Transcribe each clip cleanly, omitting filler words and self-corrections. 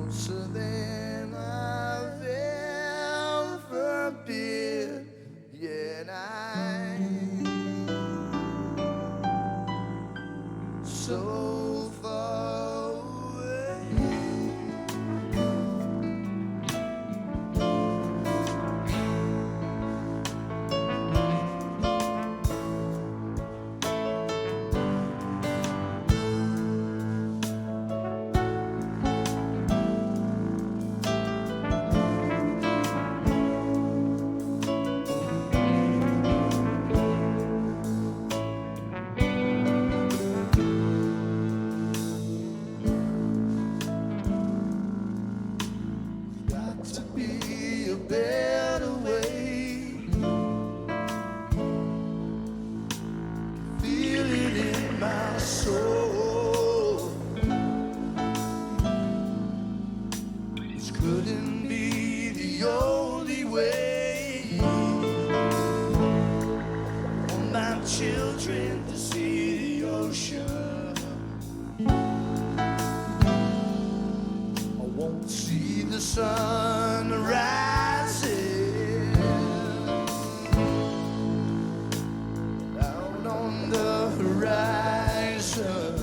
closer than I've ever been. Yet I'm so far away. Got to be a better way. Feel it in my soul. This couldn't be the only way. Want my children to see the ocean. I won't see the sun rising out on the horizon.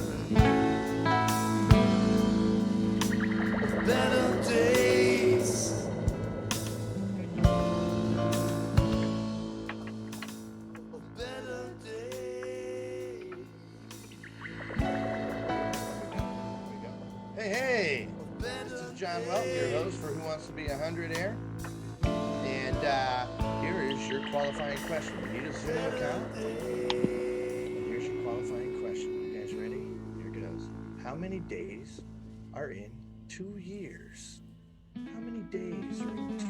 Better days, better days. Hey, hey! This is John Welton, your host for Who Wants to Be a Hundredaire. And here is your qualifying question. You need a Zoom account? Here's your qualifying question. You guys ready? Here it goes. How many days are in 2 years? How many days are in 2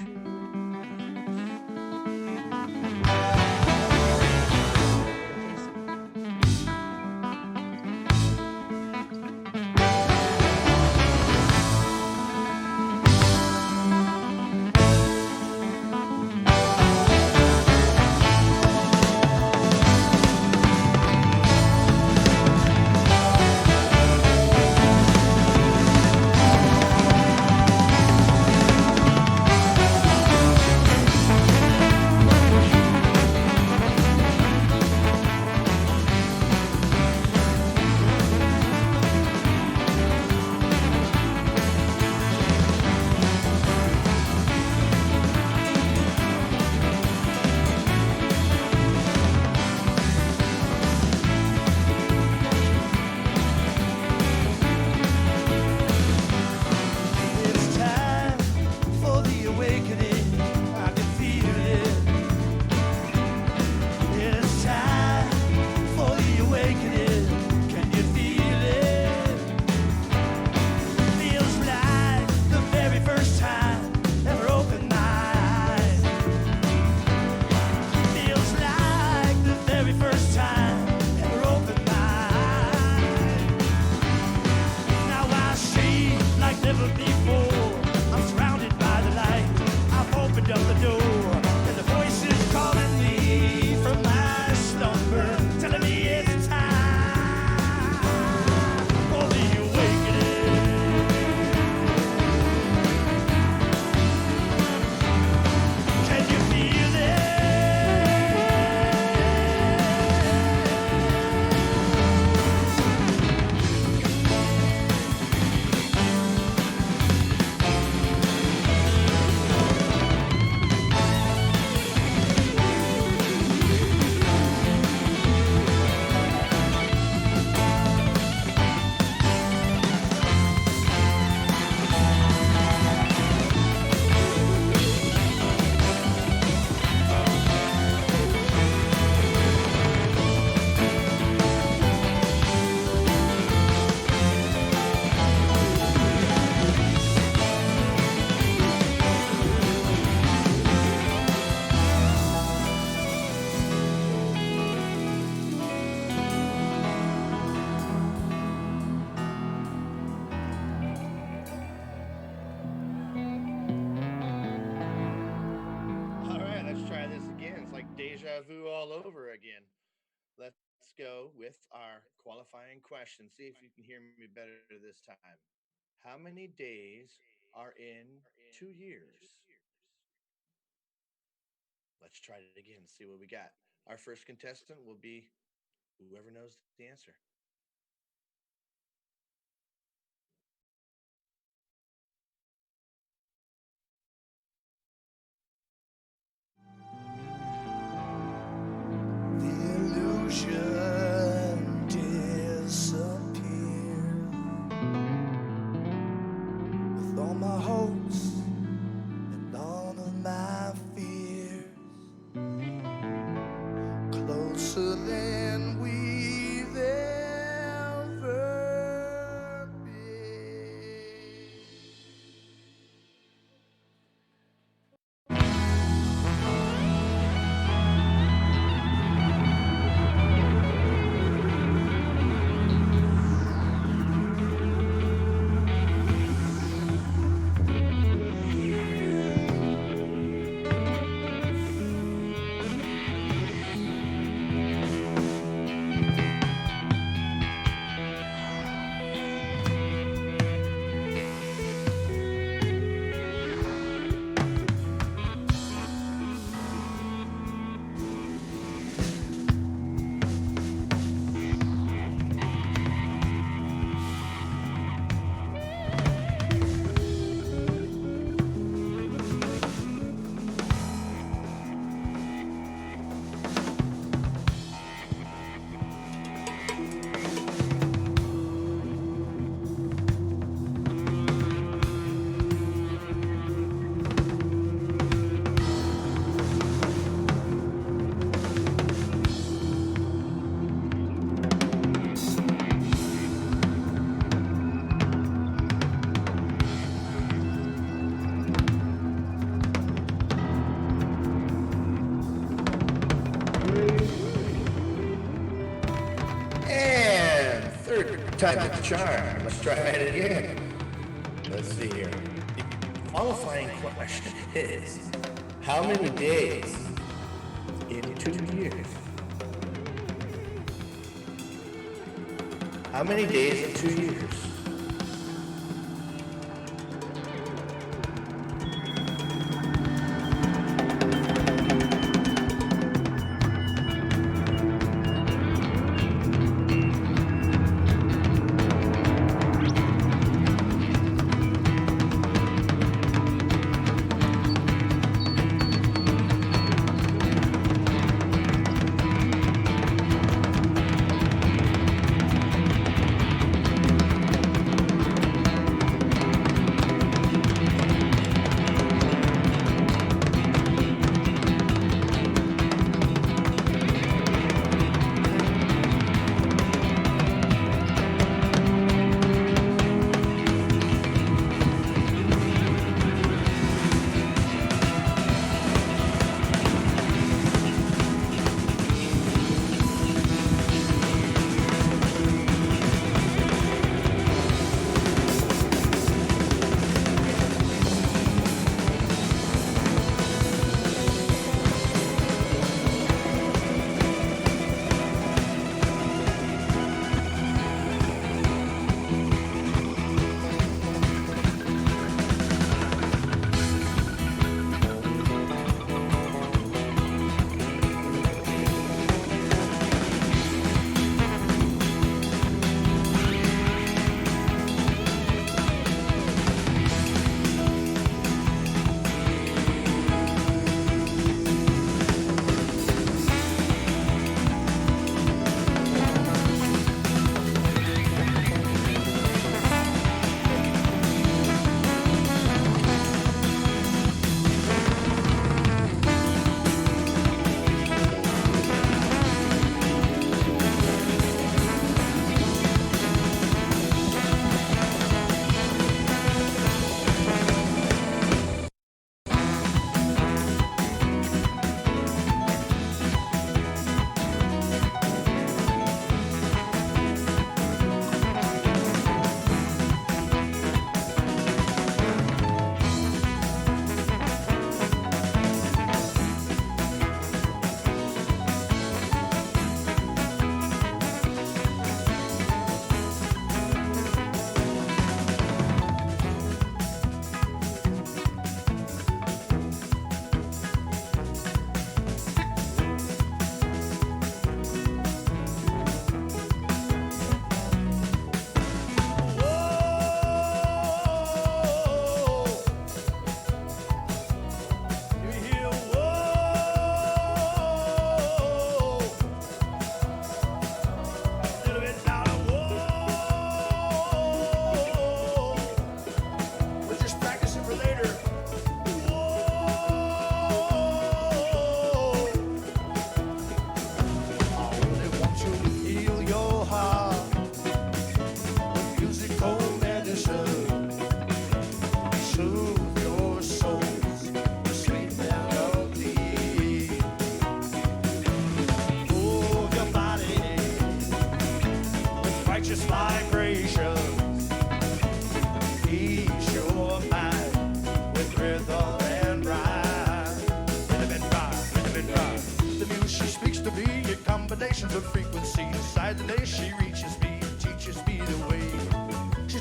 It's time for the awakening. I can feel it. It's time for the awakening. Can you feel it? Feels like the very first time ever opened my eyes. Feels like the very first time ever opened my eyes. Now I see like never before. I'm surrounded by the light. I've opened up the door, and the voice is calling me from my slumber, telling me it's time for the awakening. Can you feel it? All right, let's try this again. It's like deja vu all over again. Let's go with our qualifying question. See if you can hear me better this time. How many days are in 2 years? Let's try it again and see what we got. Our first contestant will be whoever knows the answer. The illusion disappeared with all my hopes and all of my fears, closer than we've ever been. And third time's the charm. Let's try it again. Let's see here. The qualifying question is, how many days in 2 years? How many days in 2 years?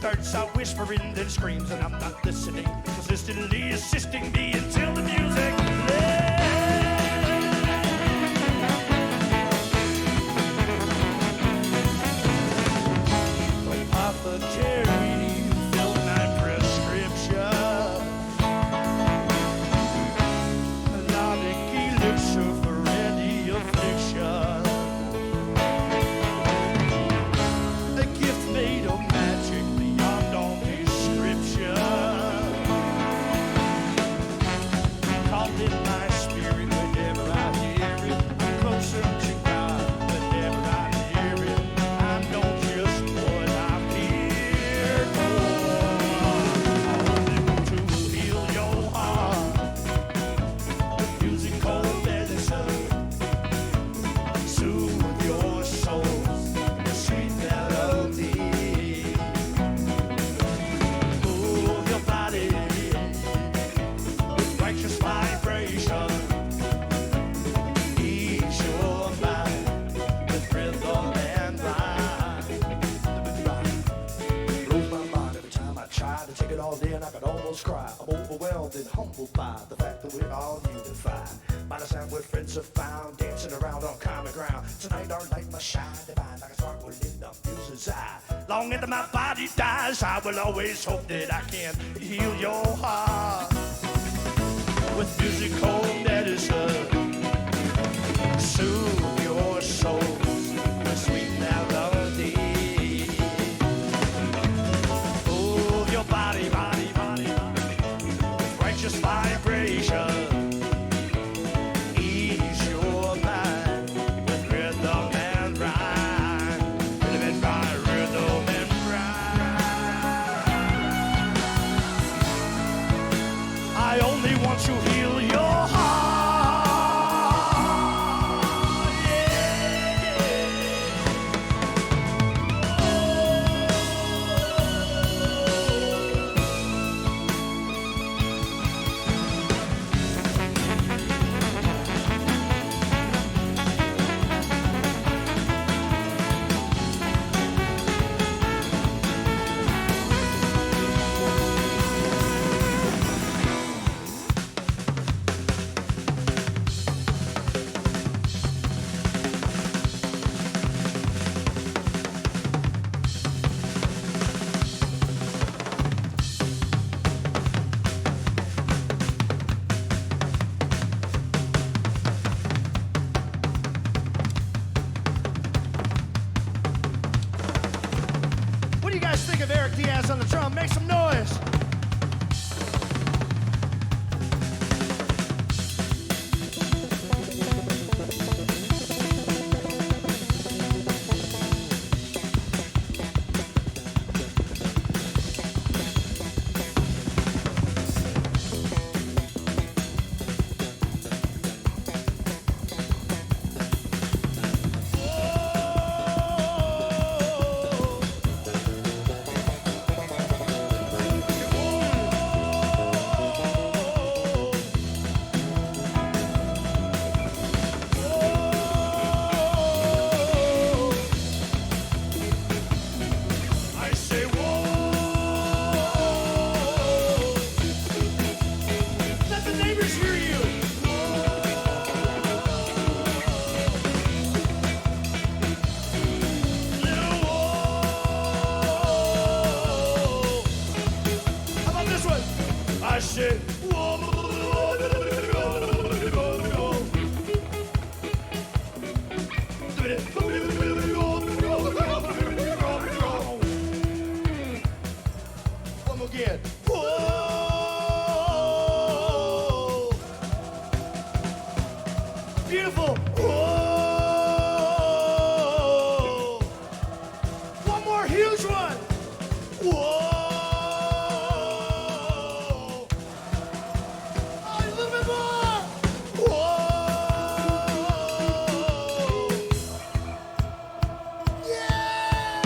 starts out whispering, then screams, and I'm not listening, consistently assisting me until the music plays. Apothecary, fill my prescription. Melodic elixir for any affliction. A gift made of magic beyond all description. Called in my spirit whenever I hear it. Closer to God whenever I hear it. I know just what I fear. Oh, to heal your heart. Musical medicine. Soothe your soul. Sweet melody. Move your body with righteous vibration. Ease your mind with rhythm and rhyme. Blows my mind every time I try to take it all in. I could almost cry. I'm overwhelmed and humbled by the fact that we're all unified. By the sound where friends are found, dancing around on common ground. Tonight our light must shine divine like a sparkle in the muse's eye. Long after my body dies, I will always hope that I can heal your heart with musical medicine. Soothe your soul with sweet melody. Move your body, with righteous vibration. Ease your mind with rhythm and rhyme. Rhythm and rhyme, rhythm and rhyme. I only want to heal your heart. What do you guys think of Eric Diaz on the drum? Make some noise. I say whoa. Let the neighbors hear you. Little whoa. How about this one? I say whoa. One more again. Whoa. Beautiful. Whoa. One more huge one. Whoa. A little bit more. Whoa. Yeah.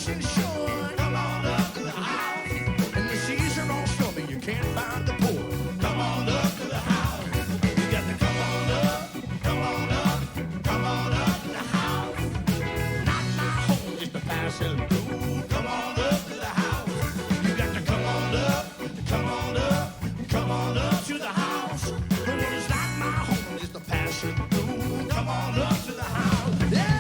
ocean shore. Come on up to the house. And the seas are all stormy, you can't find the port. Come on up to the house. You got to come on up, come on up, come on up to the house. Not my home, just a passing through. Come on up to the house. You got to come on up, come on up, come on up to the house. The world is not my home, just a passing through. Come on up to the house. Yeah!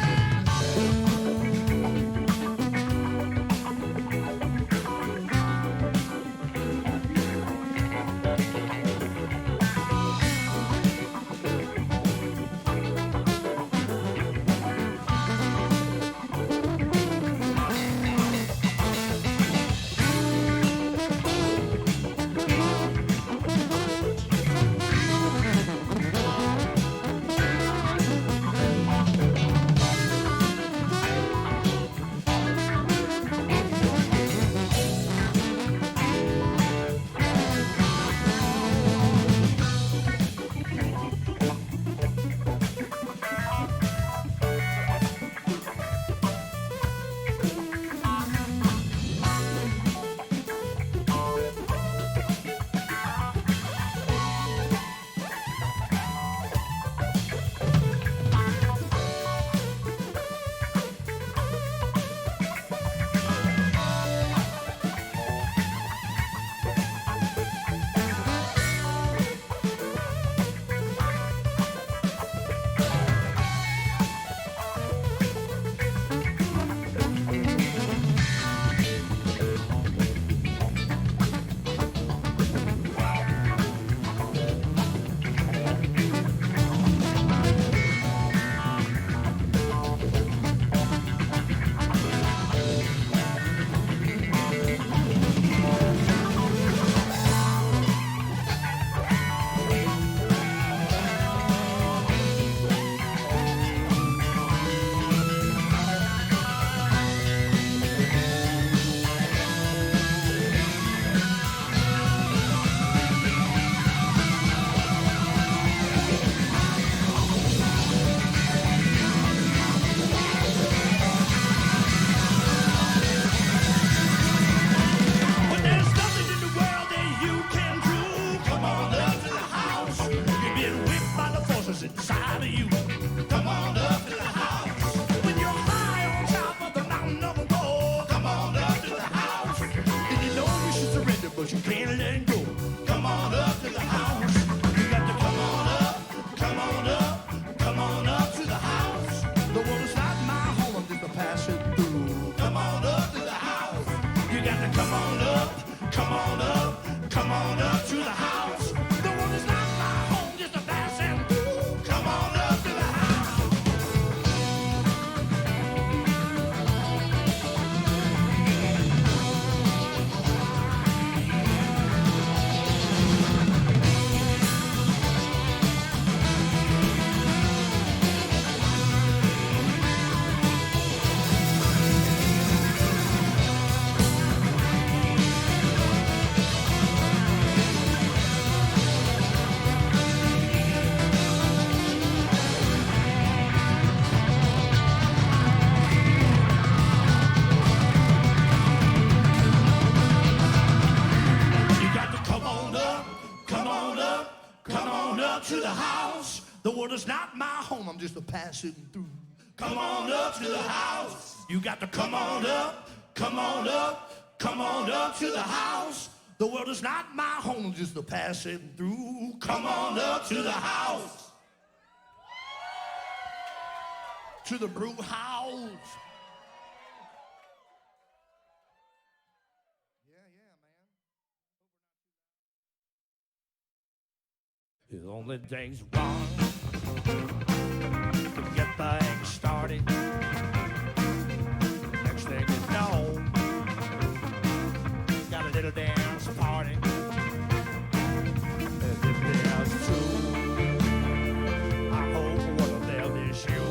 Inside of you. Come on up to the house. When you're high on top of the mountain of a gold. Come on up to the house. And you know you should surrender, but you can't let go. Come on up to the house. You got to come on up, come on up, come on up to the house. The world is not my home, I'm just a passing through. Come on up to the house. You got to come on up, come on up, come on up to the house. The world is not my home, just a passing through. Come on up to the house. To the house. The world is not my home, I'm just a passing through. Come on up to the house. You got to come on up, come on up, come on up to the house. The world is not my home, I'm just a passing through. Come on up to the house. To the brew house. The only thing's wrong to get things started. Next thing you know, got a little dance party. And if there's two, I hope one of them is you.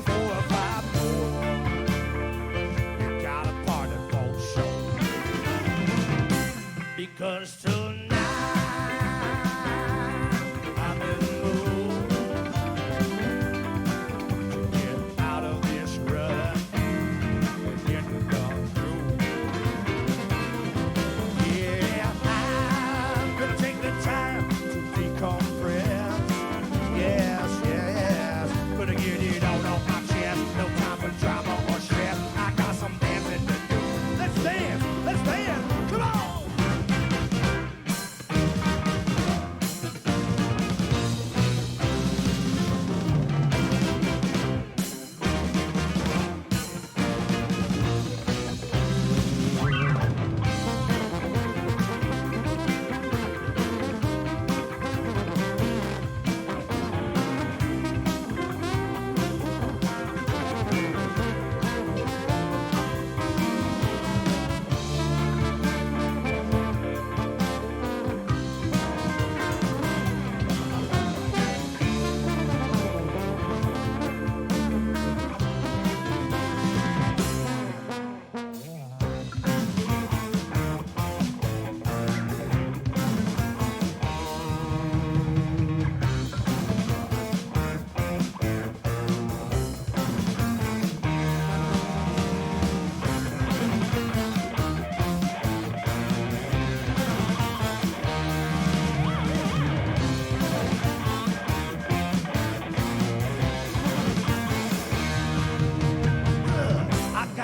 4 or 5 more, you got a party for sure. Because tonight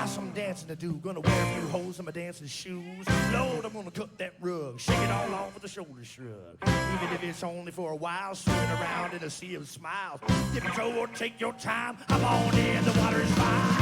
got some dancing to do. Gonna wear a few holes in my dancing shoes. Lord, I'm gonna cut that rug, shake it all off with a shoulder shrug. Even if it's only for a while, swimming around in a sea of smiles. Dip your toe or take your time. I'm on in, the water is fine.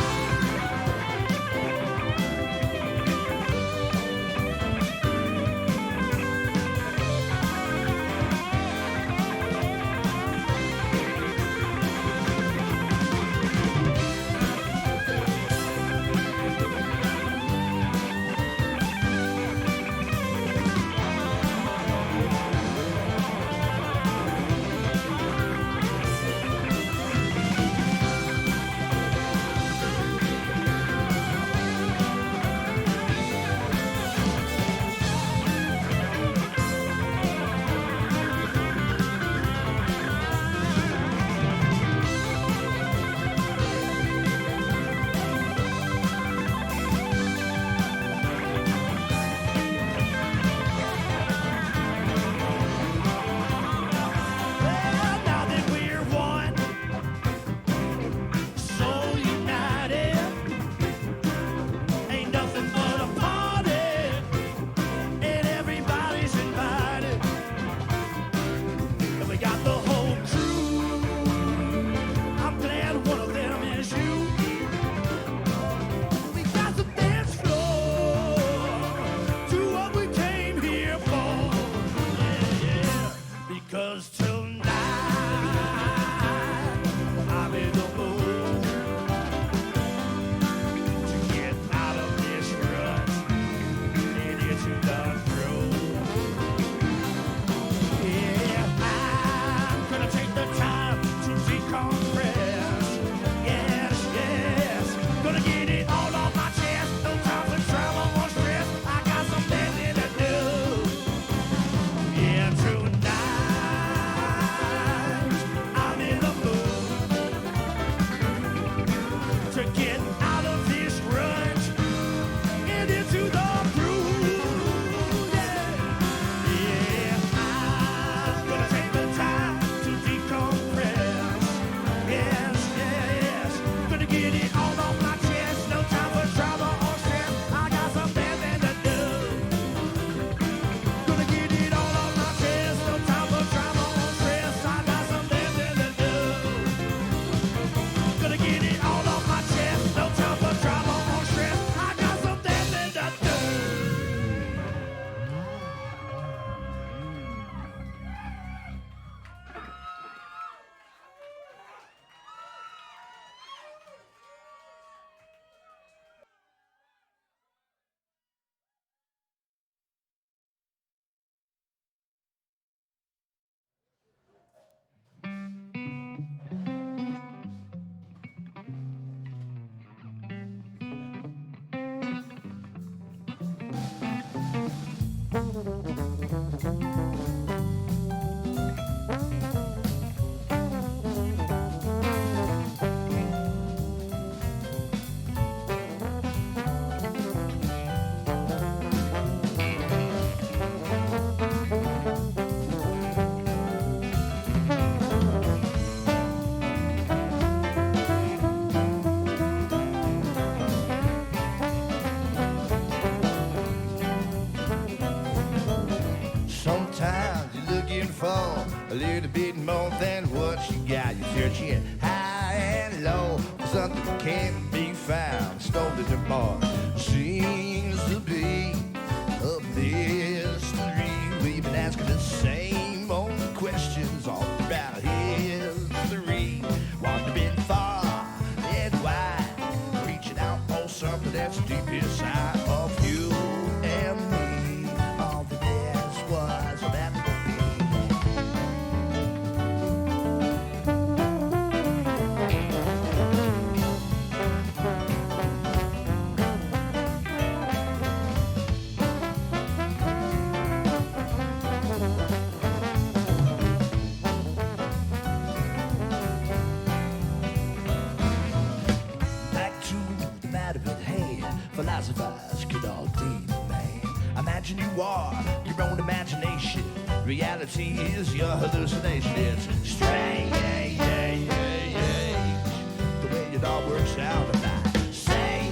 A little bit more than what you got. You're searching high and low for something that can't be found. Stolen the bar seems to be a mystery. We've been asking the same old questions all throughout history. Wandering far and wide, reaching out for something that's deep inside of you and me. All the best was about to be. Philosophers could all deep, man. Imagine you are your own imagination. Reality is your hallucination. It's strange, the way it all works out. And I say,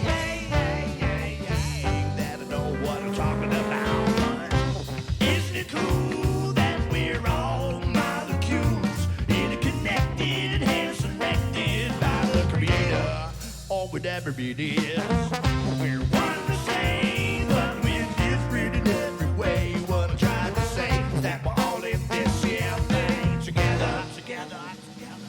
whatever it is. We're one and the same, but we're different in every way. What I'm trying to say is that we're all in this here thing together, together, together.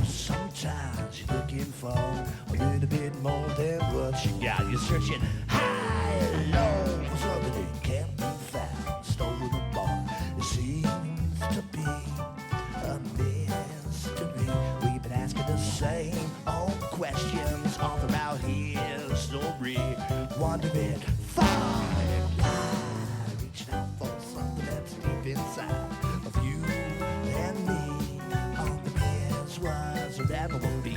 Sometimes you're looking for a little bit more than what you got. You're searching high and low for something that can't be found. Stolen apart, it seems to be a mystery. We've been asking the same old questions all throughout history. Wondering far and wide, reaching out for something that's deep inside of you and me. All the past was or ever will be.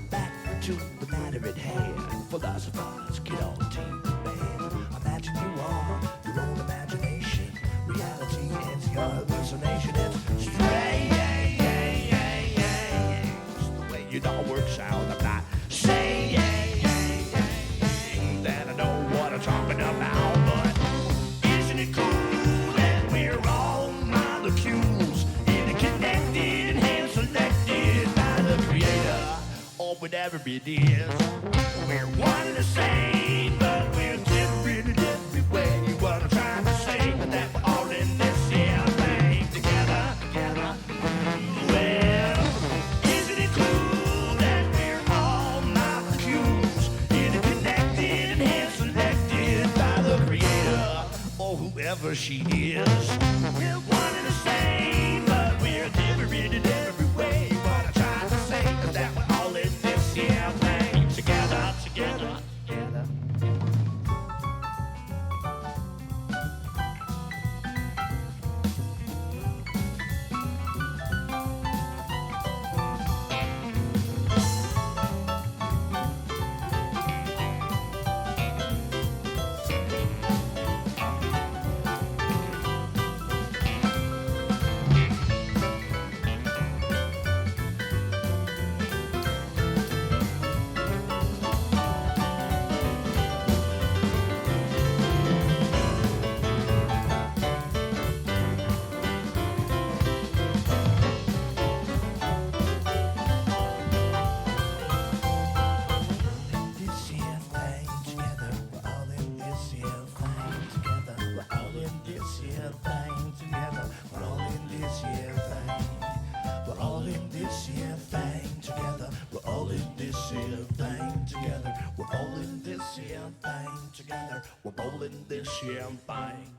Back to the matter at hand. Philosophers get on deep, man. Imagine you are your own imagination. Reality is your hallucination. It's strange. The way it all works out. I'm not saying that I know what I'm talking about, but isn't it cool that we're all molecules interconnected and selected by the Creator or whatever it is? We're one and the same, but we're different in every way. What I'm trying to say is that we're all in this here thing together, together. Well, isn't it cool that we're all molecules interconnected and selected by the Creator or whoever she is? We're one and the same, but we're different in every way. What I'm trying to say is that we're all in this here thing together, together, together. We're bowling this here thing.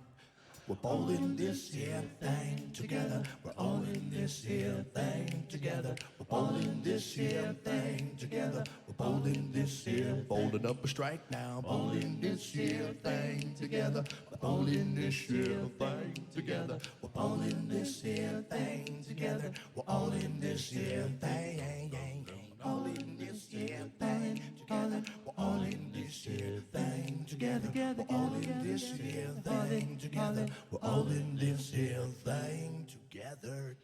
We're bowling this here thing together. We're all in this here thing together. We're bowling this here thing together. We're bowling this here, bowling up a strike now. Bowling this here thing together. We're bowling this here thing together. We're bowling this here thing together. We're all in this here thing. All in this here thing together. We're all in this here thing together. We're all in this here thing together. We're all in this here thing together.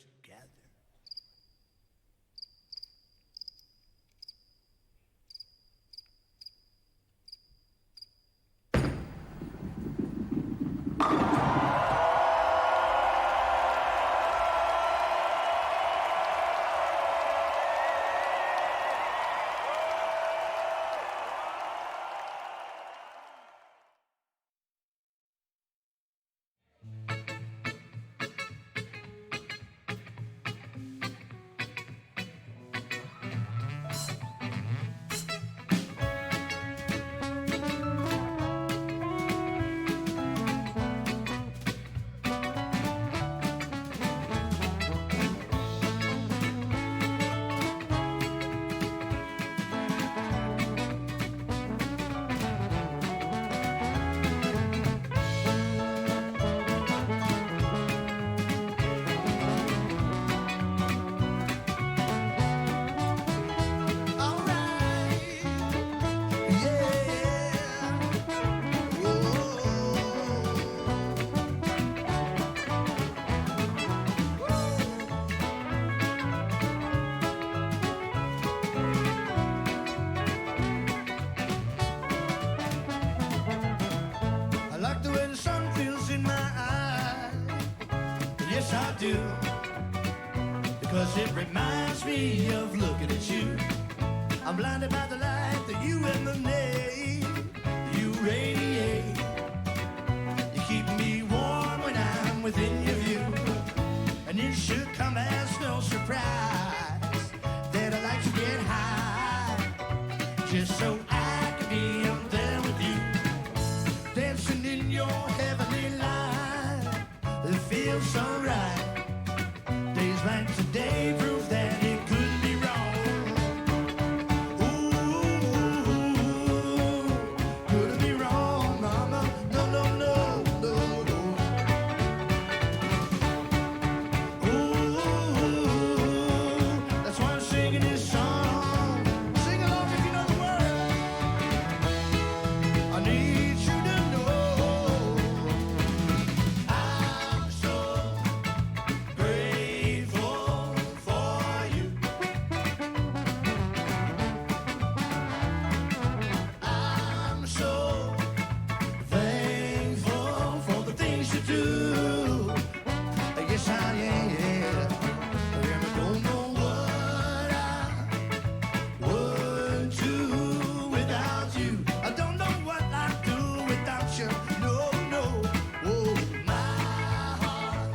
yes I do. Because it reminds me of looking at you. I'm blinded by the light that you emanate, you radiate. You keep me warm when I'm within your view. And it should come as no surprise that I like to get high, just so I can be up there with you, dancing in your heavenly light. It feels so right. Days like today prove that it couldn't be wrong. Ooh, couldn't be wrong, mama. No, no, no, no, no. Ooh, that's why I'm singing this song. Sing along if you know the words. I need you to know I'm so grateful for you. I'm so thankful for the things you do. Yes, I am. And I don't know what I would do without you. I don't know what I'd do without you. No, no. Oh, my heart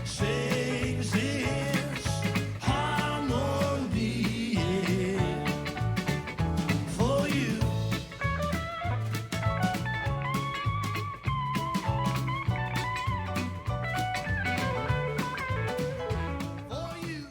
sings this harmony for you. For you.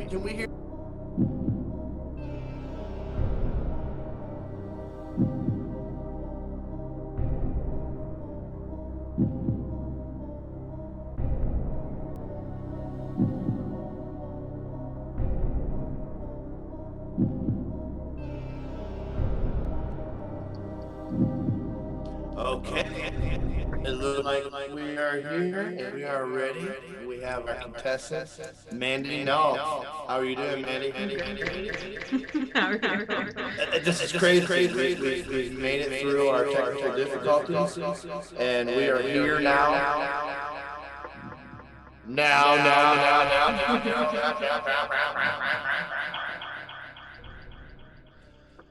Can we hear? Okay. It looks like we are here and we are ready. We have our contestant, Mandy Null. How are you doing, Mandy? How are you? This is crazy. We've made it through our technical difficulties, and we are here now.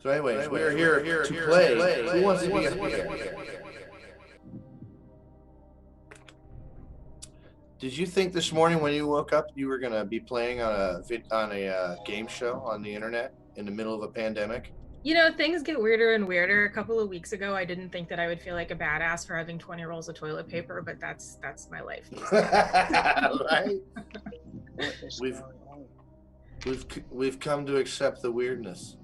So anyways, we are here to play Who Wants to Be a Hundredaire? Did you think this morning when you woke up you were going to be playing on a game show on the internet in the middle of a pandemic? You know, things get weirder and weirder. A couple of weeks ago, I didn't think that I would feel like a badass for having 20 rolls of toilet paper, but that's my life. Right? We've come to accept the weirdness.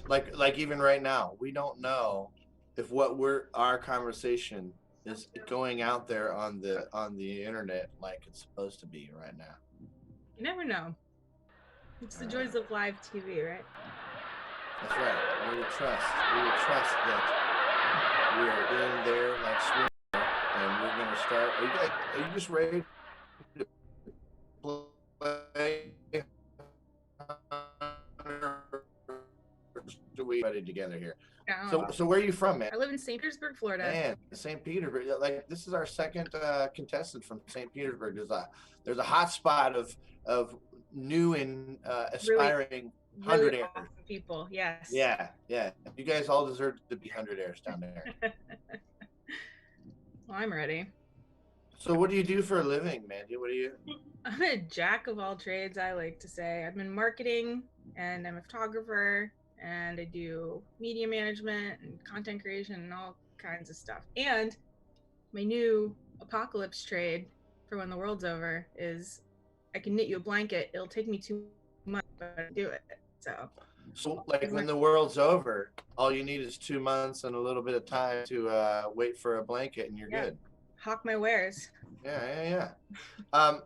like even right now, we don't know if our conversation is going out there on the internet like it's supposed to be right now. You never know. It's the joys of live TV, right? That's right. We would trust that we are in there like swimming, and we're gonna start. Are you just ready to play? Are we ready together here? So where are you from, man? I live in St. Petersburg, Florida. Man, St. Petersburg. Like, this is our second contestant from St. Petersburg. There's a hot spot of new and aspiring Hundredaire awesome people. Yes. Yeah. You guys all deserve to be Hundredaires down there. Well, I'm ready. So what do you do for a living, Mandy? What do you? I'm a jack of all trades, I like to say. I'm in marketing, and I'm a photographer, and I do media management and content creation and all kinds of stuff. And my new apocalypse trade for when the world's over is I can knit you a blanket. It'll take me 2 months, but I do it. So like when the world's over, all you need is 2 months and a little bit of time to wait for a blanket, and you're good. Hawk my wares. Yeah.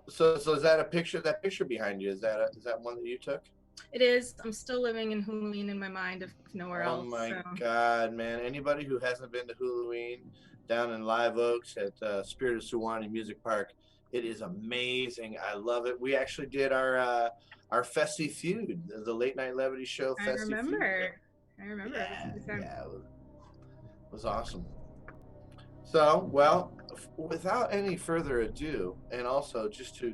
So is that a picture? That picture behind you, is that one that you took? It is. I'm still living in Halloween in my mind, if nowhere else. Oh my God, man! Anybody who hasn't been to Halloween down in Live Oaks at Spirit of S01e Music Park, it is amazing. I love it. We actually did our Festy Feud, the late night Levity show. I remember. Yeah, it was awesome. So, well, without any further ado, and also just to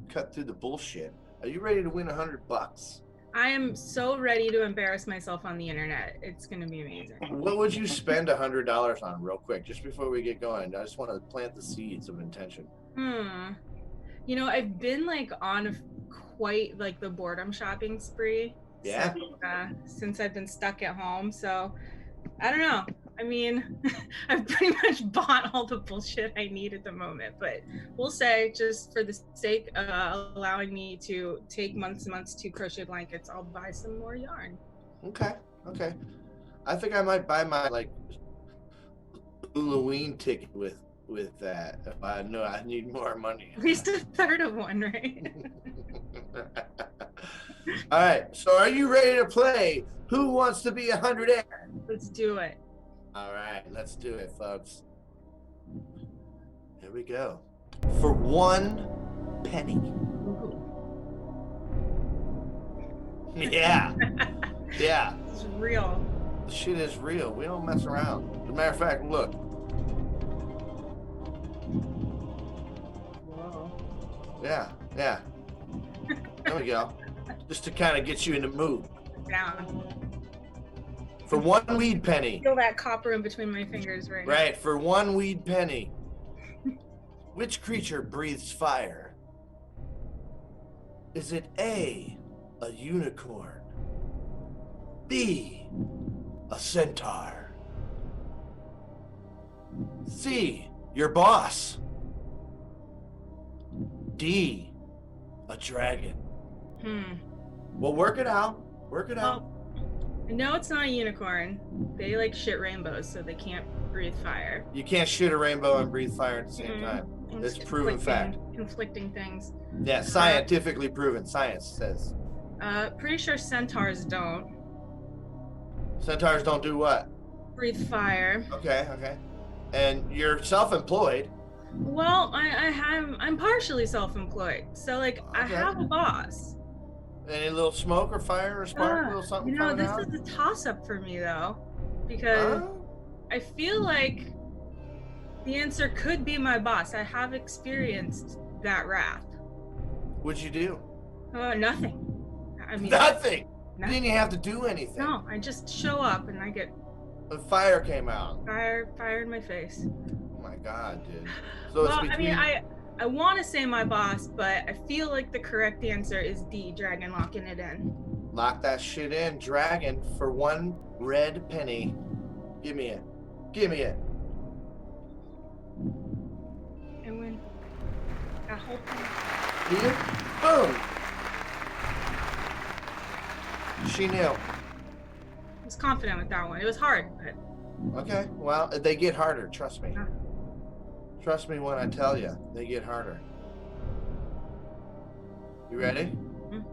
cut through the bullshit, are you ready to win $100? I am so ready to embarrass myself on the internet. It's going to be amazing. What would you spend $100 on, real quick, just before we get going? I just want to plant the seeds of intention. You know, I've been like on quite like the boredom shopping spree. Yeah. Since I've been stuck at home. So I don't know. I mean, I've pretty much bought all the bullshit I need at the moment, but we'll say, just for the sake of allowing me to take months and months to crochet blankets, I'll buy some more yarn. Okay. I think I might buy my like Halloween ticket with that. If I know I need more money. At least a third of one, right? All right. So are you ready to play Who Wants to Be a Hundredaire? Let's do it. All right, let's do it, folks. Here we go. For 1 penny. Yeah. It's real. The shit is real. We don't mess around. As a matter of fact, look. Whoa. Yeah. There we go. Just to kind of get you in the mood. Down. For 1 weed penny. Feel that copper in between my fingers right now. Right, for 1 weed penny. Which creature breathes fire? Is it A, a unicorn? B, a centaur? C, your boss? D, a dragon? Well, work it out. No, it's not a unicorn. They like shit rainbows, so they can't breathe fire. You can't shoot a rainbow and breathe fire at the same time. It's proven fact. Conflicting things. Yeah, scientifically proven. Science says. Pretty sure centaurs don't. Centaurs don't do what? Breathe fire. Okay. And you're self-employed. Well, I'm partially self-employed, so like I Okay. have a boss. Any little smoke or fire or spark, little something You know, coming this out? is a toss-up for me though, because I feel like the answer could be my boss. I have experienced that wrath. What'd you do? Nothing. I mean, Nothing. You nothing. didn't have to do anything. No, I just show up and I get The fire came out. fire in my face. Oh my God, dude. So Well, it's between... I mean, I want to say my boss, but I feel like the correct answer is D, dragon locking it in. Lock that shit in, dragon, for 1 red penny. Give me it. Give me it. I win. That whole thing. You? Boom. She knew. I was confident with that one. It was hard, but Okay, well, they get harder, trust me. Yeah. Trust me when I tell you, they get harder. You ready? Mhm.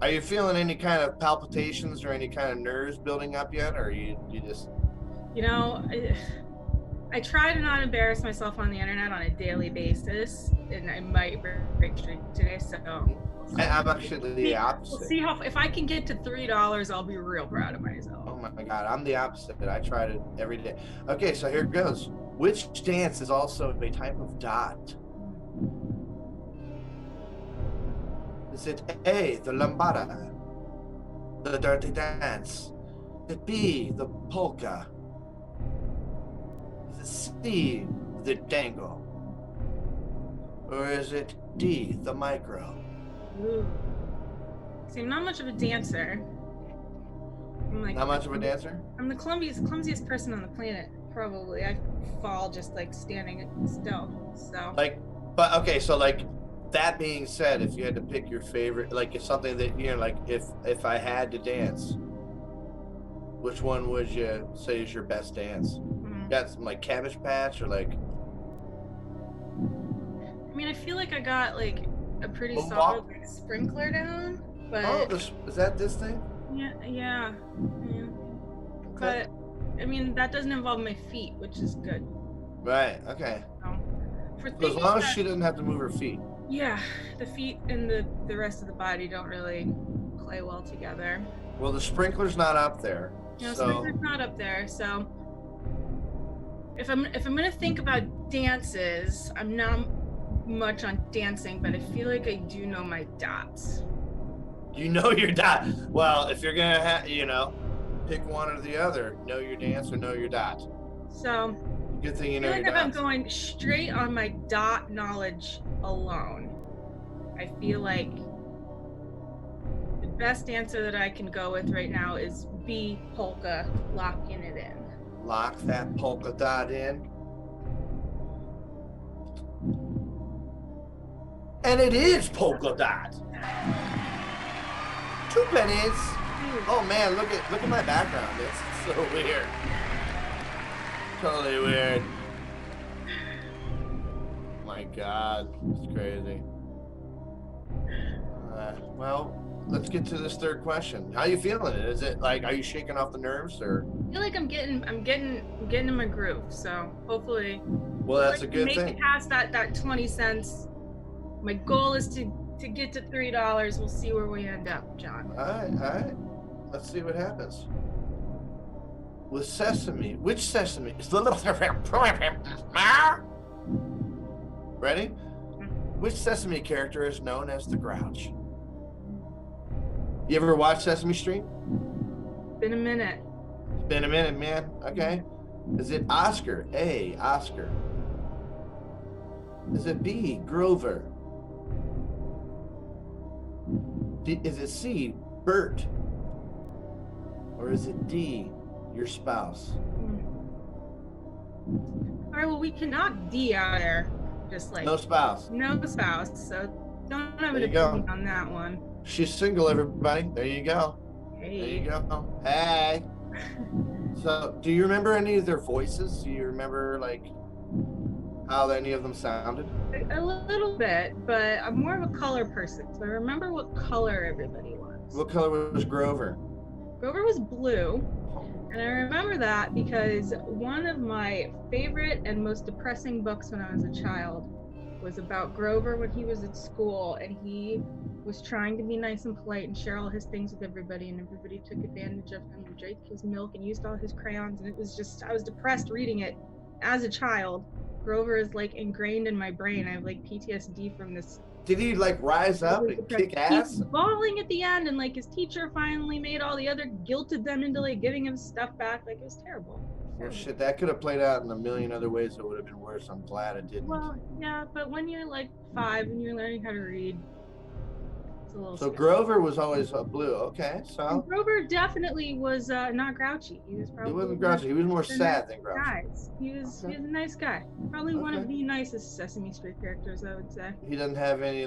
Are you feeling any kind of palpitations or any kind of nerves building up yet, or you just... you know, I try to not embarrass myself on the internet on a daily basis, and I might break streak today, so I'm actually the opposite. we'll see how, if I can get to $3, I'll be real proud of myself. Oh my God, I'm the opposite. I try it every day. Okay, so here it goes. Which dance is also a type of dot? Is it A, the lambada, the dirty dance? Is it B, the polka? Is it C, the tango? Or is it D, the micro? Ooh. See, I'm not much of a dancer. I'm like, Not much of a dancer? I'm the clumsiest person on the planet, probably. I fall just like standing still. So Like, but okay, so like, that being said, if you had to pick your favorite, like it's something that, you know, like if I had to dance, which one would you say is your best dance? You got some like Cabbage Patch or like... I mean, I feel like I got like a pretty Boombox? solid like, sprinkler down, but Oh, is that this thing? yeah. Okay. But I mean, that doesn't involve my feet, which is good. Right, okay. For So as things long as that- she doesn't have to move her feet. yeah, the feet and the rest of the body don't really play well together. Well, the sprinkler's not up there. No, So sprinkler's not up there. So if I'm gonna think about dances, I'm not much on dancing, but I feel like I do know my dots. you know your dot. Well, if you're gonna have, you know, pick one or the other, know your dance or know your dot. So Good thing you I know feel your like if I'm dots. going straight on my dot knowledge alone, I feel like the best answer that I can go with right now is B, polka, locking it in. Lock that polka dot in. And it is polka dot. 2 pennies. Oh man, look at my background. It's so weird. Totally weird. My God, it's crazy. Well, let's get to this third question. How you feeling? Is it like, are you shaking off the nerves or? I feel like I'm getting in my groove. So hopefully, Well, that's a good make thing. it past that 20 cents. My goal is to get to $3. We'll see where we end up, John. All right. Let's see what happens. With sesame, which sesame? It's the little... Ready? Which Sesame character is known as the Grouch? You ever watch Sesame Street? Been a minute. It's been a minute, man. Okay. Is it Oscar? A, Oscar. Is it B, Grover? Is it C, Bert? Or is it D, your spouse? All right, well, we cannot D out there. Just like No spouse. no spouse, so don't have an There you go. opinion on that one. She's single, everybody. There you go. There Hey. you go. Hey. So, do you remember any of their voices? Do you remember, like, how any of them sounded? A little bit, but I'm more of a color person, so I remember what color everybody was. What color was Grover? Grover was blue. And I remember that because one of my favorite and most depressing books when I was a child was about Grover when he was at school, and he was trying to be nice and polite and share all his things with everybody, and everybody took advantage of him and drank his milk and used all his crayons, and it was just, I was depressed reading it as a child. Grover is like ingrained in my brain. I have like PTSD from this. Did he like rise up and kick ass? He's bawling at the end, and like his teacher finally made all the other, guilted them into like giving him stuff back. Like, it was terrible. Well, shit, that could have played out in a million other ways that would have been worse. I'm glad it didn't. Well, yeah, but when you're like 5 and you're learning how to read, it's a little So scary. Grover was always blue. Okay, so And Grover definitely was not grouchy. He was probably he wasn't grouchy. He was more the sad nice than grouchy. guys. He was a nice guy. Probably one of the nicest Sesame Street characters, I would say. He doesn't have any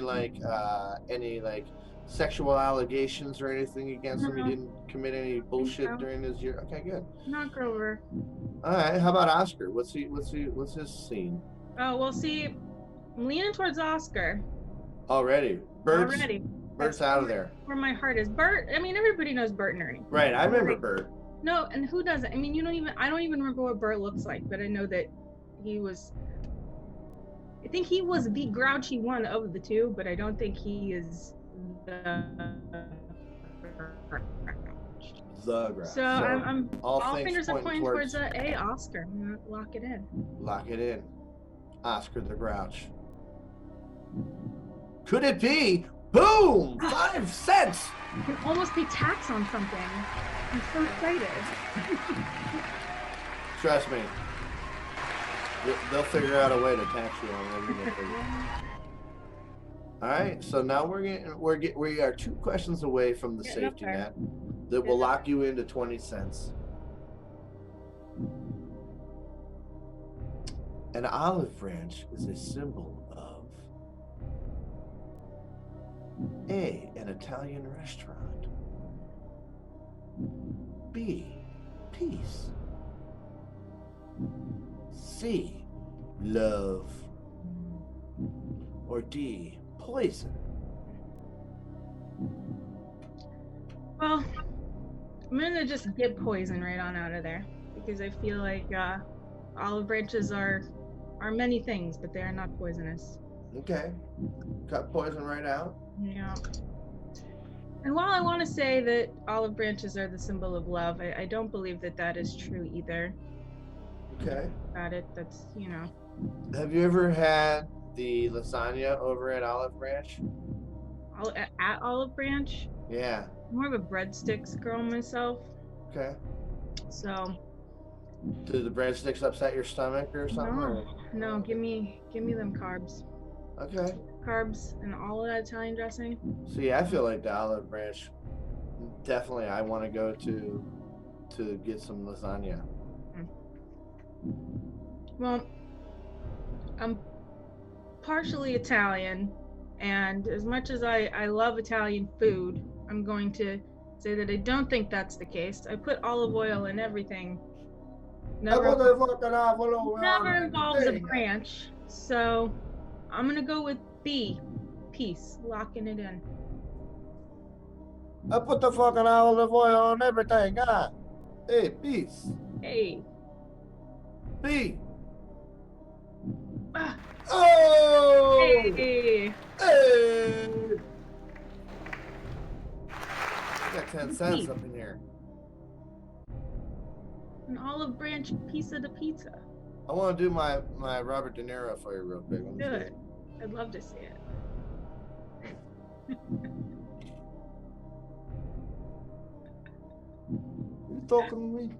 sexual allegations or anything against him. He didn't commit any bullshit during his year. Okay, good. Not Grover. All right, how about Oscar? What's his scene? Oh, well, see, I'm leaning towards Oscar. Already. Bert's That's out of there. Where my heart is. Bert, I mean, everybody knows Bert and Ernie. Right, I remember Bert. No, and who doesn't? I mean, I don't even remember what Bert looks like, but I know that I think he was the grouchy one of the two, but I don't think he is the grouch. So I'm all fingers are pointing towards A, Oscar. I'm gonna lock it in. Lock it in. Oscar the Grouch. Could it be? Boom! 5 cents! You can almost pay tax on something. I'm so excited. Trust me. They'll figure out a way to tax you on everything. All right, so now we are 2 questions away from the safety net that will lock you into 20 cents. An olive branch is a symbol of A, an Italian restaurant, B, peace, C, love, or D, poison. Well, I'm gonna just get poison right on out of there because I feel like olive branches are many things, but they are not poisonous. Okay, cut poison right out. Yeah. And while I want to say that olive branches are the symbol of love, I don't believe that is true either. Okay. About it, that's, Have you ever had the lasagna over at Olive Branch? At Olive Branch? Yeah. I'm more of a breadsticks girl myself. Okay. So. Do the breadsticks upset your stomach or something? No, give me them carbs. Okay. Carbs and all of that Italian dressing. See, I feel like the Olive Branch, definitely I want to go to get some lasagna. Well, I'm partially Italian, and as much as I love Italian food, I'm going to say that I don't think that's the case. I put olive oil in everything. Never involves a branch, so I'm gonna go with B, peace, locking it in. I put the fucking olive oil on everything, huh? Hey, peace. Hey. B. Ah. Oh! Hey. Hey! Got 10 cents up in here. An olive branch piece of the pizza. I want to do my Robert De Niro for you real quick. Do it. I'd love to see it. You talking to me?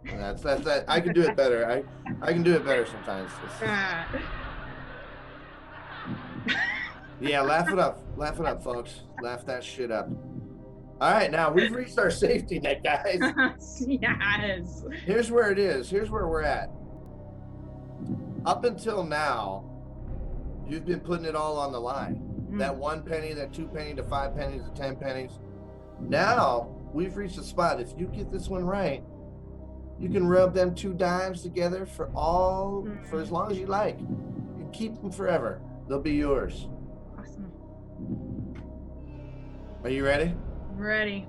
That's that. I can do it better. I can do it better sometimes. Yeah, laugh it up, folks. Laugh that shit up. All right, now we've reached our safety net, guys. Yes. Here's where it is. Here's where we're at. Up until now, you've been putting it all on the line. That 1 penny, that 2 penny, the 5 pennies, the 10 pennies. Now we've reached a spot. If you get this one right, you can rub them 2 dimes together for as long as you like. You keep them forever. They'll be yours. Awesome. Are you ready? Ready.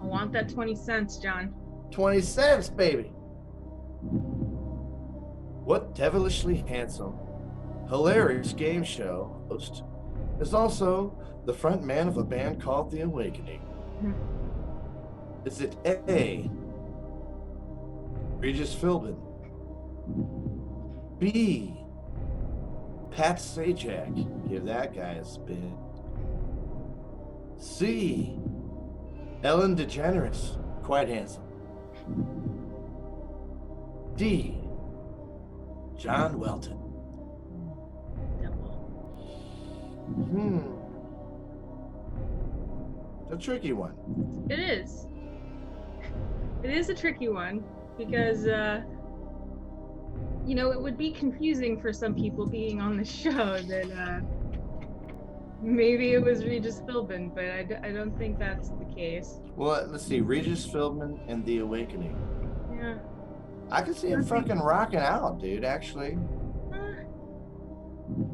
I want that 20 cents, John. 20 cents, baby. What devilishly handsome, hilarious game show host is also the front man of a band called The Awakening? Is it A, Regis Philbin, B, Pat Sajak, give that guy a spin, C, Ellen DeGeneres, quite handsome, D, John Welton? A tricky one. It is. It is a tricky one because, you know, it would be confusing for some people being on the show that maybe it was Regis Philbin, but I don't think that's the case. Well, let's see. Regis Philbin and The Awakening. Yeah. I can see him fucking rocking out, dude, actually.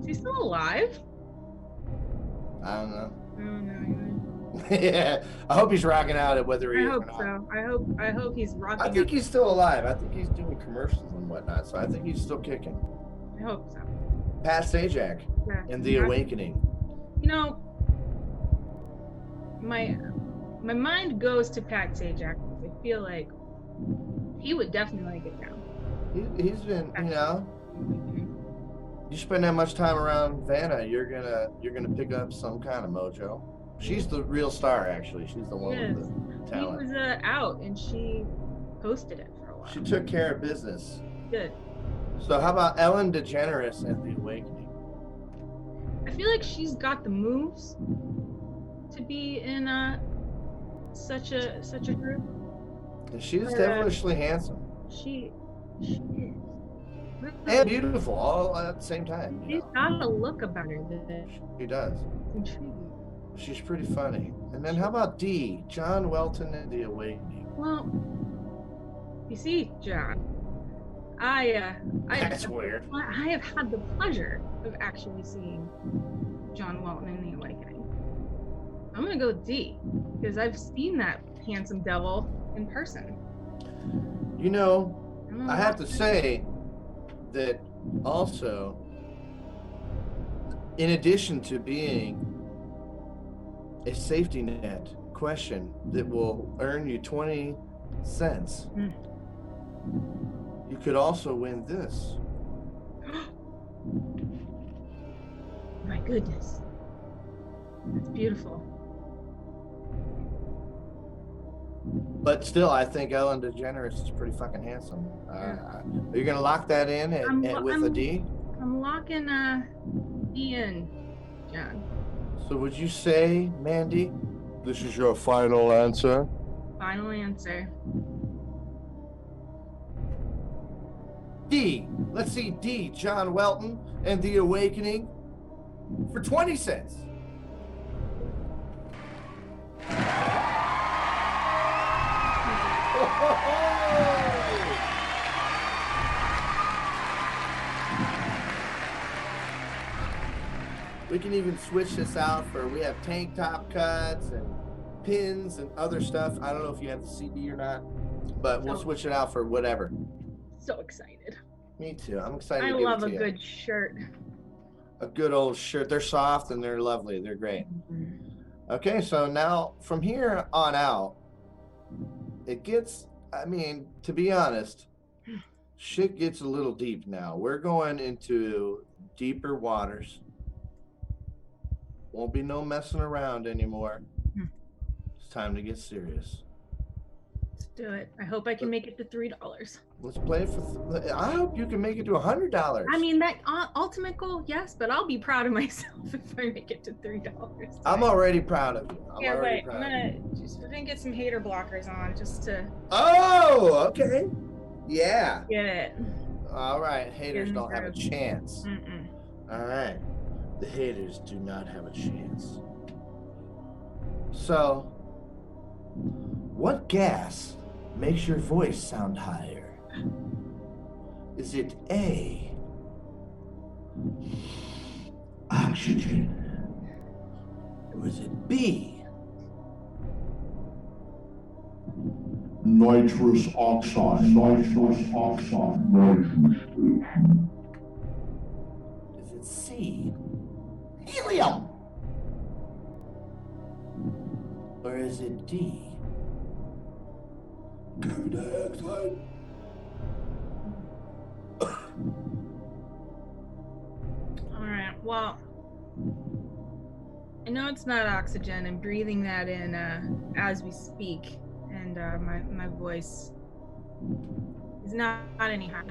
Is he still alive? I don't know. I don't know. Yeah, I hope he's rocking out at whether he I is or hope not. so. I hope he's rocking. I think he's still alive. I think he's doing commercials and whatnot, so I think he's still kicking. I hope so. Pat Sajak and The Awakening. You know, my mind goes to Pat Sajak. I feel like he would definitely get down. He's been, you know, you spend that much time around Vanna, you're gonna pick up some kind of mojo. She's the real star, actually. She's the one with the talent. He was out, and she hosted it for a while. She took care of business. Good. So how about Ellen DeGeneres and The Awakening? I feel like she's got the moves to be in such a group. And she's devilishly handsome. She is. And beautiful all at the same time. She's got a look about her that She does. intriguing. She's pretty funny. And then how about D, John Welton and The Awakening? Well, you see, John, That's weird. I have had the pleasure of actually seeing John Welton in The Awakening. I'm gonna go with D because I've seen that handsome devil in person. You know, I have to say that also, in addition to being a safety net question that will earn you 20 cents, you could also win this. My goodness, that's beautiful. But still, I think Ellen DeGeneres is pretty fucking handsome. Are you gonna lock that in with a D? I'm locking D in, John. So would you say, Mandy, this is your final answer? Final answer. D. Let's see, D. John Welton and The Awakening for 20 cents. We can even switch this out for, we have tank top cuts and pins and other stuff. I don't know if you have the CD or not, but we'll switch it out for whatever. So excited. Me too. I'm excited I to give love it a to good you. shirt. A good old shirt. They're soft and they're lovely. They're great. Okay, so now from here on out, it gets, I mean, to be honest, shit gets a little deep now. We're going into deeper waters. Won't be no messing around anymore. It's time to get serious. Let's do it. I hope I can make it to $3. Let's play it for, I hope you can make it to $100. I mean, that ultimate goal, yes, but I'll be proud of myself if I make it to $3. I'm already proud of you. We're gonna get some hater blockers on just to. Oh, okay. Yeah. Get it. All right. Haters don't have a chance. Mm-mm. All right. The haters do not have a chance. So, what gas makes your voice sound higher? Is it A, oxygen? Or is it B, nitrous oxide, nitrous oxide, nitrous. Is it C, helium? Or is it D, carbon dioxide? All right. Well, I know it's not oxygen. I'm breathing that in as we speak, and my voice is not any higher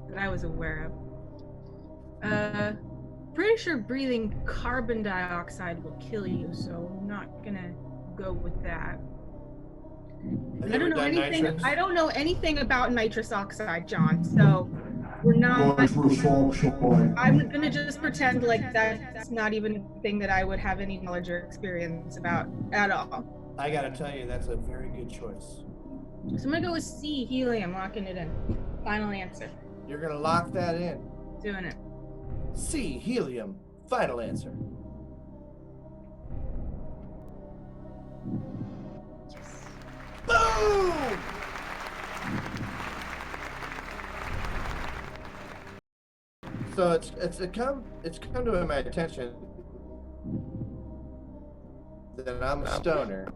that I was aware of. Pretty sure breathing carbon dioxide will kill you, so I'm not gonna go with that. I don't know anything. Nitrous? I don't know anything about nitrous oxide, John. So we're not. Nitrous oxide. I'm gonna just pretend like that's not even a thing that I would have any knowledge or experience about at all. I gotta tell you, that's a very good choice. So I'm gonna go with C, helium, locking it in. Final answer. You're gonna lock that in. Doing it. C, helium, final answer. Boom! So it's come to my attention that I'm a stoner.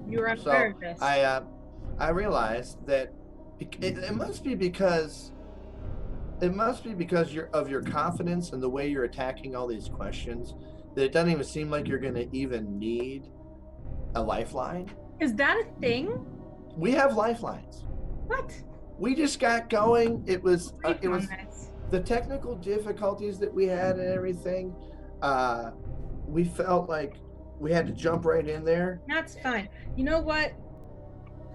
You were So unaware of this. I realized that it must be because of your confidence and the way you're attacking all these questions that it doesn't even seem like you're going to even need a lifeline. Is that a thing? We have lifelines. What? We just got going. It was Brief on this. the technical difficulties that we had and everything. We felt like we had to jump right in there. That's fine. You know what?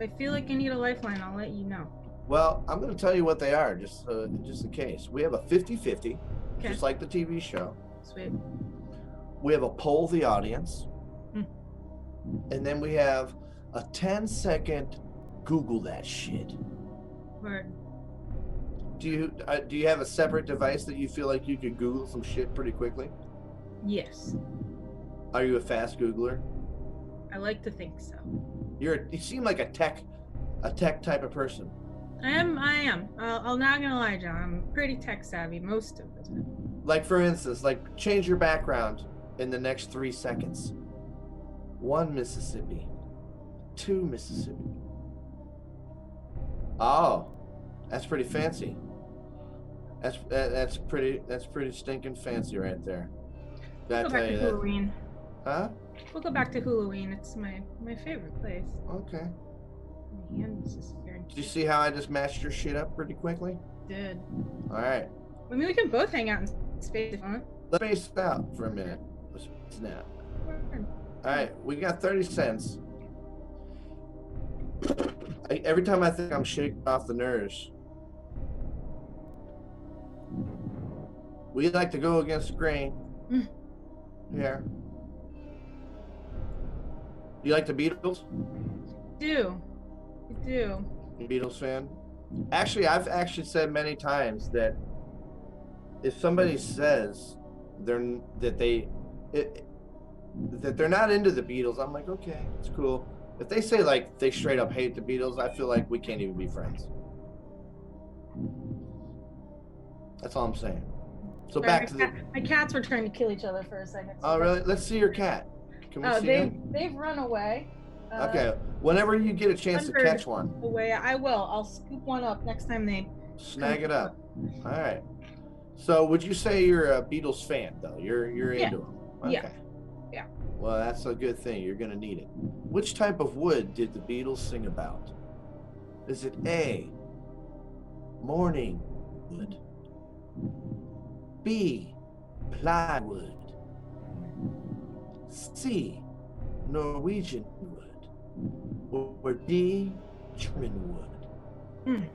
If I feel like I need a lifeline, I'll let you know. Well, I'm going to tell you what they are, just in case. We have a 50-50, Okay. just like the TV show. Sweet. We have a poll the audience. Hmm. And then we have a 10-second Google that shit. Word. Do you have a separate device that you feel like you could Google some shit pretty quickly? Yes. Are you a fast Googler? I like to think so. You seem like a tech type of person. I am. I'm not gonna lie, John. I'm pretty tech savvy most of the time. Like, for instance, like change your background in the next 3 seconds. 1 Mississippi, 2 Mississippi. Oh, that's pretty fancy. That's pretty stinking fancy right there. We'll Gotta go back tell to you that. Halloween. Huh? We'll go back to Halloween. It's my favorite place. Okay. My hand is just very. Did you see how I just matched your shit up pretty quickly? Did. All right. I mean, we can both hang out in space if you want. Let's space it out for a minute. Let's space it out. All right, we got 30 cents. Every time I think I'm shaking off the nerves, we like to go against the grain. Mm. Yeah. You like the Beatles? Do. You do. You Beatles fan? Actually, I've actually said many times that if somebody says that they're not into the Beatles, I'm like, okay, it's cool. If they say like they straight up hate the Beatles, I feel like we can't even be friends. That's all I'm saying. So Sorry, back to the. my cats were trying to kill each other for a second. Oh really? Let's see your cat. Can we see him? They've run away. Okay. Whenever you get a chance to catch one, Away. I will. I'll scoop one up next time they snag it up. All right. So would you say you're a Beatles fan though? You're Yeah. into them. Okay. Yeah. Yeah. Well, that's a good thing. You're gonna need it. Which type of wood did the Beatles sing about? Is it A, morning wood, B, plywood, C, Norwegian wood, or D, German wood?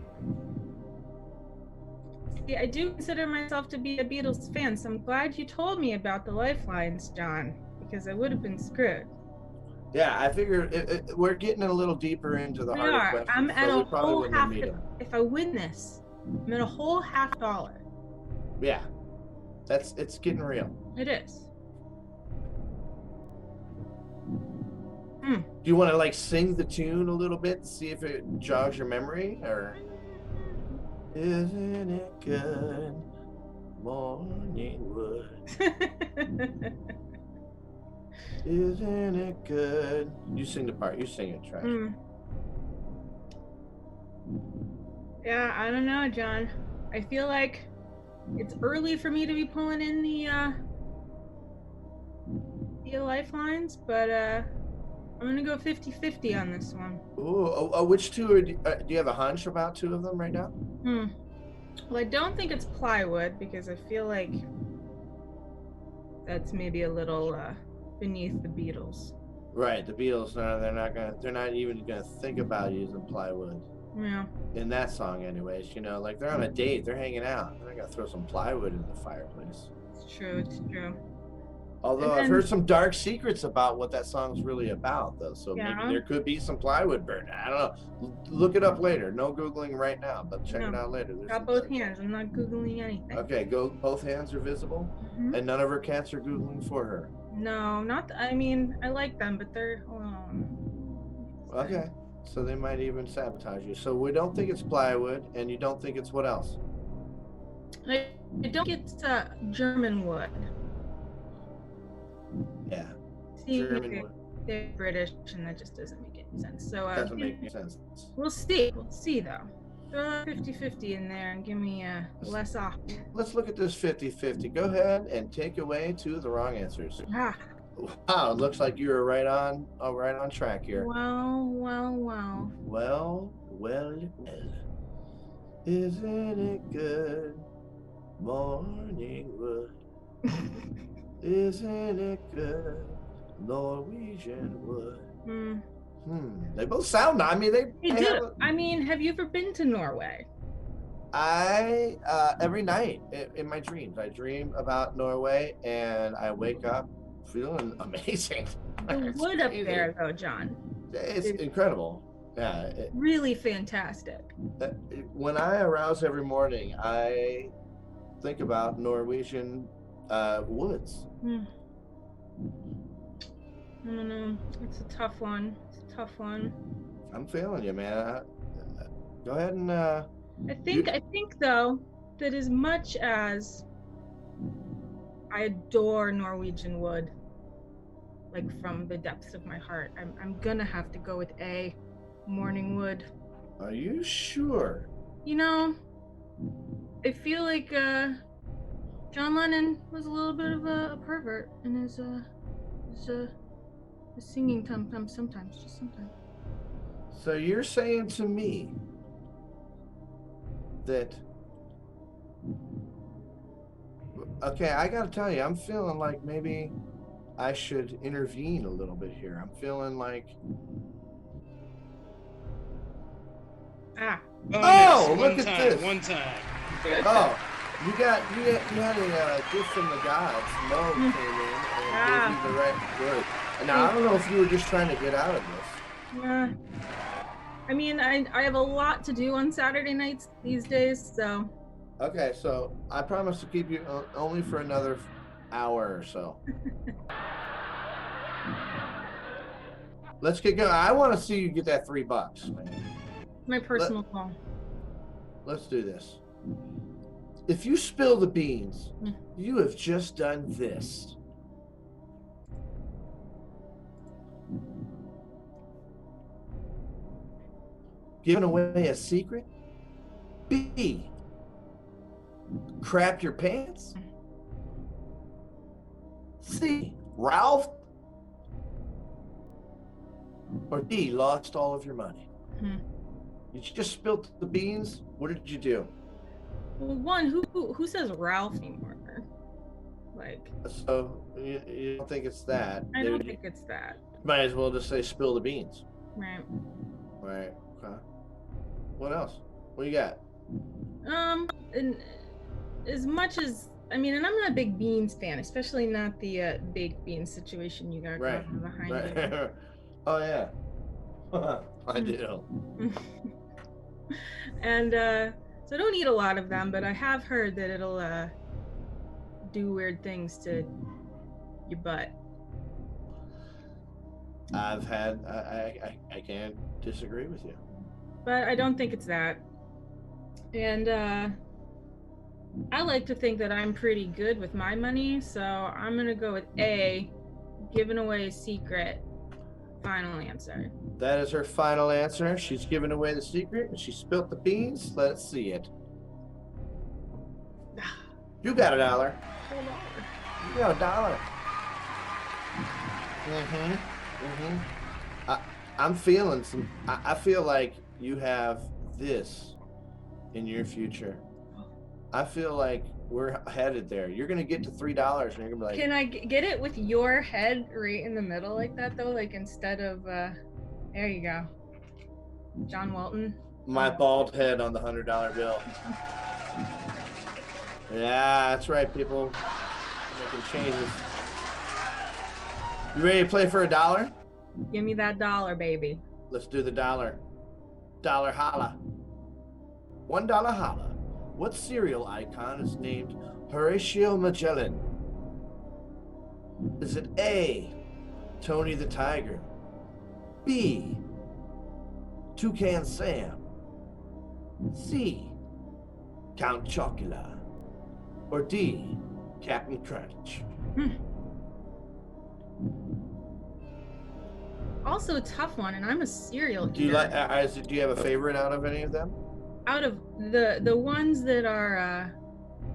See, I do consider myself to be a Beatles fan, so I'm glad you told me about the lifelines, John, because I would have been screwed. Yeah, I figure we're getting a little deeper into the We harder are. questions. I'm so at we a probably whole wouldn't half. need 'em. If I win this, I'm at a whole $50. Yeah, it's getting real. It is. Hmm. Do you want to like sing the tune a little bit to see if it jogs your memory, or isn't it good morning wood? Isn't it good? You sing the part. You sing it, Trash. Yeah, I don't know, John. I feel like it's early for me to be pulling in the lifelines, but I'm gonna go 50-50 on this one. Ooh, which two are, do you have a hunch about two of them right now? Well, I don't think it's plywood because I feel like that's maybe a little beneath the Beatles. Right, the Beatles. They're not even gonna think about using plywood. Yeah. In that song, anyways. You know, like they're on a date, they're hanging out. They're not gonna throw some plywood in the fireplace. It's true. It's true. Although I've heard some dark secrets about what that song's really about, though. So maybe there could be some plywood burn. I don't know. Look it up later. No Googling right now, but check it out later. Got both hands. I'm not Googling anything. Okay, both hands are visible, and none of her cats are Googling for her. No, not. I mean, I like them, but they're. Okay, so they might even sabotage you. So we don't think it's plywood, and you don't think it's what else? I don't think it's German wood. Yeah. See, German wood. They're British, and that just doesn't make any sense. So Doesn't make any sense. We'll see. We'll see, though. Throw 50-50 in there and give me less off. Let's look at this 50-50. Go ahead and take away two of the wrong answers. Ah. Wow, it looks like you were right on track here. Well. Isn't it good morning wood? Isn't it good Norwegian wood? They both sound. I mean, they do. I mean, have you ever been to Norway? I every night in my dreams, I dream about Norway, and I wake up feeling amazing. The wood up there, though, John. It's incredible. Yeah. Really fantastic. When I arouse every morning, I think about Norwegian woods. I don't know. It's a tough one. I'm feeling you, man. Go ahead and. I think though that as much as I adore Norwegian wood, like from the depths of my heart, I'm gonna have to go with A, morning wood. Are you sure? You know, I feel like John Lennon was a little bit of a pervert in his singing sometimes. So you're saying to me that, okay, I gotta tell you, I'm feeling like maybe I should intervene a little bit here. I'm feeling like, look at this. One time. Oh, you had a gift from the gods. Mo came in and gave you the right word. Now I don't know if you were just trying to get out of this. Yeah. I mean, I have a lot to do on Saturday nights these days, so. Okay, so I promise to keep you only for another hour or so. Let's get going. I want to see you get that $3, man. My personal call. Let's do this. If you spill the beans, you have just done this. Giving away a secret? B, crap your pants? C, Ralph? Or D, lost all of your money? You just spilled the beans? What did you do? Well, one, who says Ralph anymore? Like. So you don't think it's that? I don't think it's that. Might as well just say spill the beans. Right. Right. Okay. What else? What you got? And as much as and I'm not a big beans fan, especially not the baked beans situation you got going on behind you. Oh yeah. I do. And so I don't eat a lot of them, but I have heard that it'll do weird things to your butt. I can't disagree with you. But I don't think it's that. And I like to think that I'm pretty good with my money, so I'm gonna go with A, giving away a secret. Final answer. That is her final answer. She's given away the secret and she spilt the beans. Let's see it. You got $1. You got $1. I'm feeling some. I feel like you have this in your future. I feel like we're headed there. You're gonna get to $3, and you're gonna be like, can I get it with your head right in the middle like that though? Like instead of there you go, John Welton. my bald head on the $100 bill. Yeah, that's right, people. Making changes. You ready to play for $1? Give me that $1, baby. Let's do the $1. Dollar holla. $1 holla. What cereal icon is named Horatio Magellan? Is it A, Tony the Tiger, B, Toucan Sam, C, Count Chocula, or D, Captain Crunch? Also a tough one, and I'm a cereal eater. Do you like? Do you have a favorite out of any of them? Out of the ones that are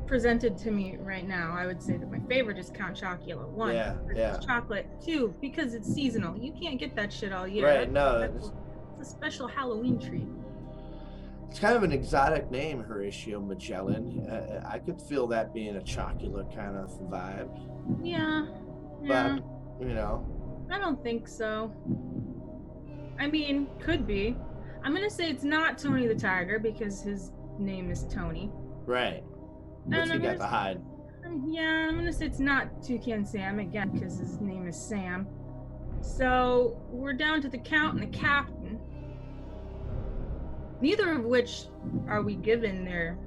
presented to me right now, I would say that my favorite is Count Chocula. One, yeah. chocolate. Two, because it's seasonal. You can't get that shit all year. Right? No, it's a special Halloween treat. It's kind of an exotic name, Horatio Magellan. I could feel that being a Chocula kind of vibe. Yeah. But you know, I don't think so. I mean, could be. I'm gonna say it's not Tony the Tiger because his name is Tony. Right. What's he got to hide? Yeah, I'm gonna say it's not Toucan Sam again because his name is Sam. So we're down to the Count and the Captain. Neither of which are we given their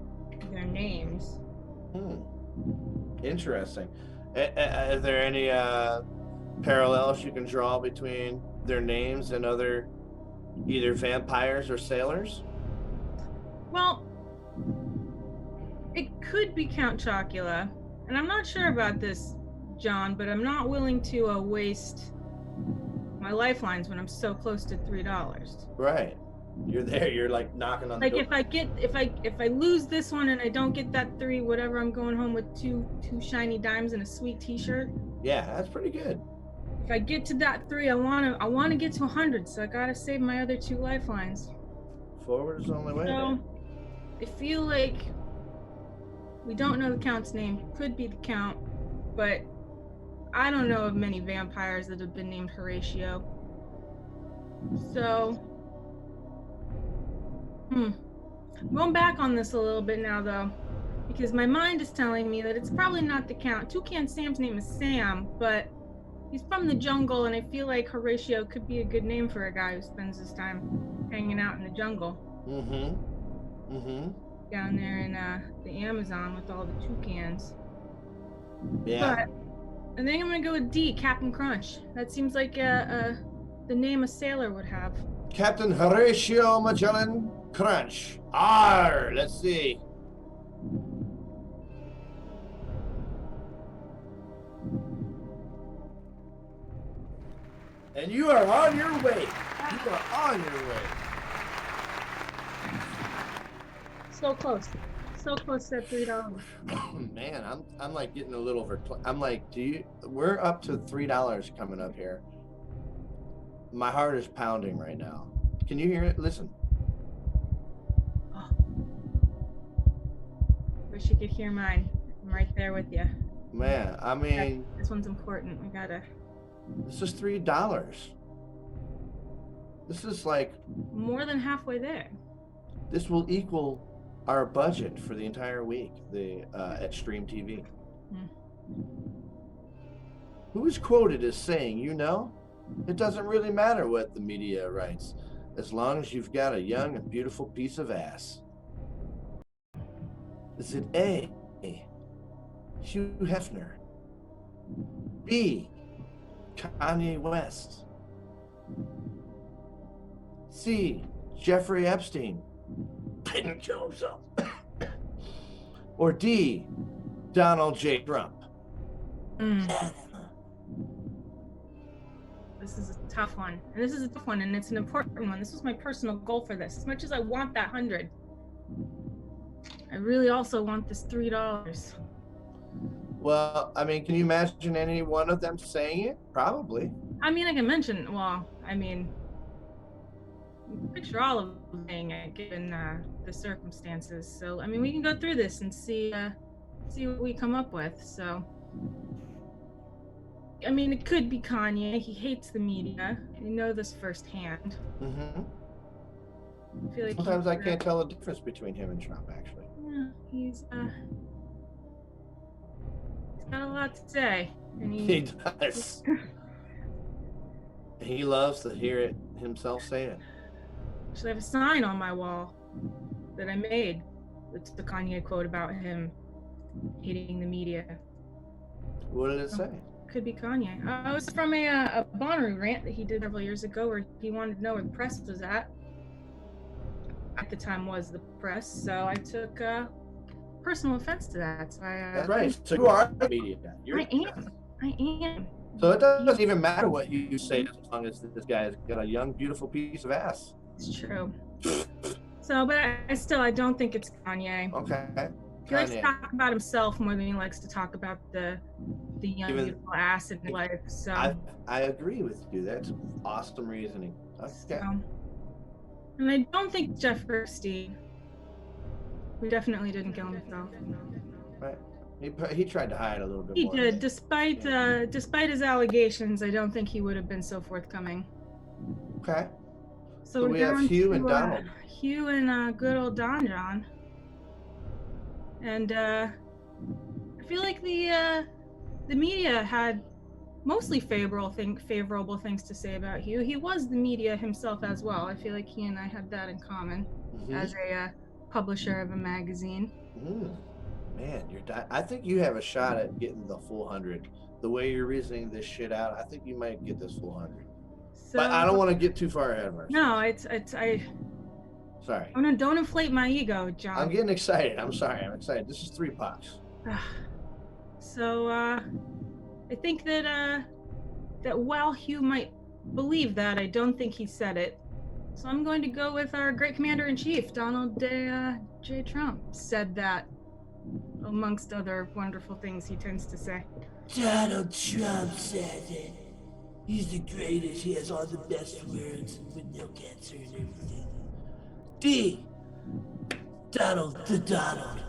names. Interesting. Are there any parallels you can draw between their names and other either vampires or sailors? Well, it could be Count Chocula, and I'm not sure about this, John, but I'm not willing to waste my lifelines when I'm so close to $3. Right. You're there. You're like knocking on the door. if I lose this one and I don't get that 3, whatever, I'm going home with two shiny dimes and a sweet T-shirt. Yeah, that's pretty good. If I get to that 3, I wanna get to 100, so I gotta save my other 2 lifelines. Forward is the only way. So I feel like we don't know the Count's name. Could be the Count, but I don't know of many vampires that have been named Horatio. So going back on this a little bit now though, because my mind is telling me that it's probably not the Count. Toucan Sam's name is Sam, but he's from the jungle, and I feel like Horatio could be a good name for a guy who spends his time hanging out in the jungle. Down there in the Amazon with all the toucans. Yeah. But I think I'm gonna go with D, Captain Crunch. That seems like the name a sailor would have. Captain Horatio Magellan Crunch. R. Let's see. And you are on your way. You are on your way. So close to $3. Man, I'm like getting a little I'm like, we're up to $3 coming up here. My heart is pounding right now. Can you hear it? Listen. Oh. Wish you could hear mine. I'm right there with you. Man, I mean, this one's important. We gotta. This is $3. This is like more than halfway there. This will equal our budget for the entire week, at Stream TV. Who is quoted as saying, it doesn't really matter what the media writes, as long as you've got a young and beautiful piece of ass. Is it A, Hugh Hefner, B, Kanye West, C. Jeffrey Epstein didn't kill himself. Or D. Donald J. Trump. This is a tough one. And this is a tough one, and it's an important one. This was my personal goal for this. As much as I want that 100, I really also want this $3. Well, I mean, can you imagine any one of them saying it? Probably. I mean, I can mention, well, I mean, picture all of them saying it, given the circumstances. So, I mean, we can go through this and see what we come up with. So, I mean, it could be Kanye. He hates the media. We know this firsthand. Mm-hmm. I feel like Sometimes I can't tell the difference between him and Trump, actually. Yeah, he's got a lot to say, and He does. He loves to hear it himself say it. Actually, I have a sign on my wall that I made. It's the Kanye quote about him hating the media. What did it say? Could be Kanye. It was from a Bonnaroo rant that he did several years ago, where he wanted to know where the press was at. At the time, was the press. So I took personal offense to that. So That's right. So you are the media. I am. So it doesn't even matter what you say as long as this guy's got a young, beautiful piece of ass. It's true. So, but I don't think it's Kanye. Okay. He likes to talk about himself more than he likes to talk about the young, beautiful ass in his life. So I agree with you. That's awesome reasoning. Okay. So, and I don't think Jeff Epstein. We definitely didn't kill himself. Right. He tried to hide a little bit more. He did, despite his allegations. I don't think he would have been so forthcoming. Okay. So we have Hugh and Donald. Hugh and good old Don John. And I feel like the media had mostly favorable things to say about Hugh. He was the media himself as well. I feel like he and I had that in common as a publisher of a magazine. Man, I think you have a shot at getting the full 100. The way you're reasoning this shit out, I think you might get this full 100. So, but I don't want to get too far ahead of ourselves. No, Sorry. Don't inflate my ego, John. I'm getting excited. I'm sorry. I'm excited. This is $3. So I think that while Hugh might believe that, I don't think he said it. So I'm going to go with our great commander-in-chief, Donald J. Trump, said that, amongst other wonderful things he tends to say. Donald Trump said it. He's the greatest. He has all the best words with no cancer and everything. D. Donald the Donald.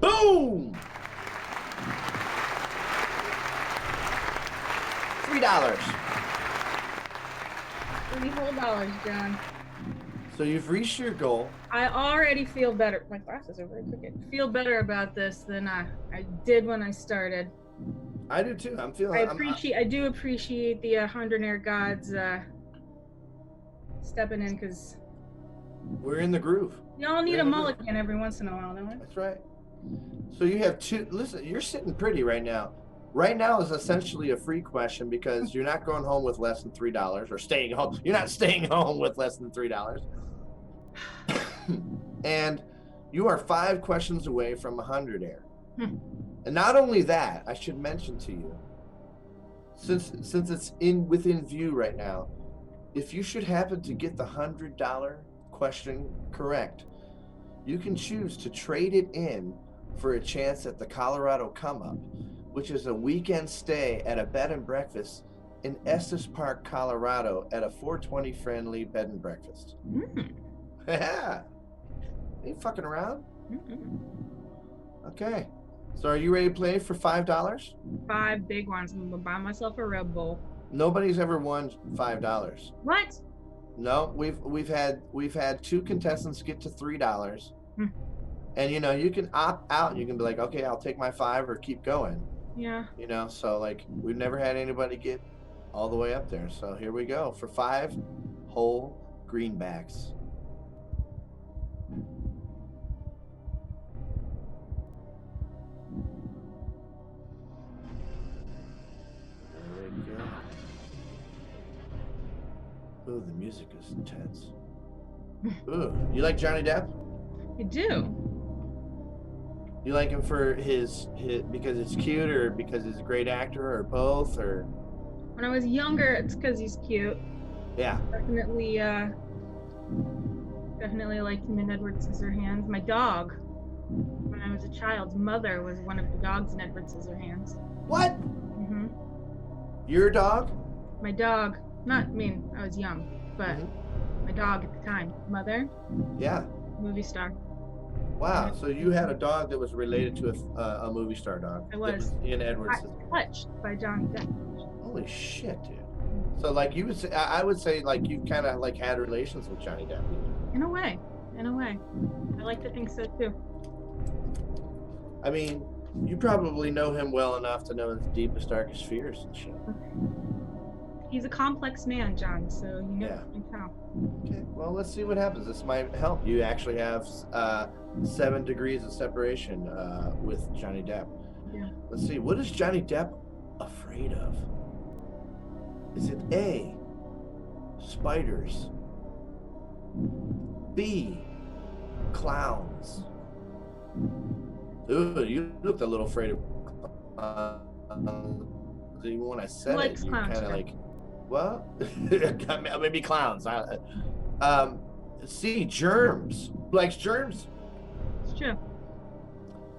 Boom! $3. $3 whole, John. So you've reached your goal. I already feel better. My glasses are very crooked. Feel better about this than I did when I started. I do too. I do appreciate the Hundredaire gods stepping in, because we're in the groove. Y'all need a mulligan every once in a while, don't we? That's right. So you have two. Listen, you're sitting pretty right now. Right now is essentially a free question because you're not going home with less than $3 or staying home. You're not staying home with less than $3. And you are 5 questions away from Hundredaire. And not only that, I should mention to you, since it's within view right now, if you should happen to get the $100 question correct, you can choose to trade it in for a chance at the Colorado Come Up, which is a weekend stay at a bed and breakfast in Estes Park, Colorado, at a 420 friendly bed and breakfast. Yeah. Ain't fucking around. Okay. So are you ready to play for $5? 5 big ones. I'm gonna buy myself a Red Bull. Nobody's ever won $5. What? No, we've had 2 contestants get to $3. And you can opt out. You can be like, okay, I'll take my 5 or keep going. Yeah. So like we've never had anybody get all the way up there. So here we go for 5 whole greenbacks. There we go. Oh, the music is intense. Ooh, you like Johnny Depp? I do. You like him for his because it's cute, or because he's a great actor, or both, or? When I was younger, it's because he's cute. Yeah. Definitely liked him in Edward Scissorhands. My dog, when I was a child's mother, was one of the dogs in Edward Scissorhands. What? Mm-hmm. Your dog? My dog, I was young, but my dog at the time, mother, Yeah. movie star. Wow. So you had a dog that was related to a movie star dog. I was. In Edward Touched by Johnny Depp. Holy shit, dude. So like you would say, I would say like you kind of like had relations with Johnny Depp. In a way. I like to think so too. I mean, you probably know him well enough to know his deepest, darkest fears and shit. He's a complex man, John, so you know Yeah. how. Okay, well, let's see what happens. This might help. You actually have 7 degrees of separation with Johnny Depp. Yeah. Let's see. What is Johnny Depp afraid of? Is it A, spiders, B, clowns? Ooh, you looked a little afraid of even when I said it, you kind of like, well, maybe clowns. C, germs. Who likes germs? It's true.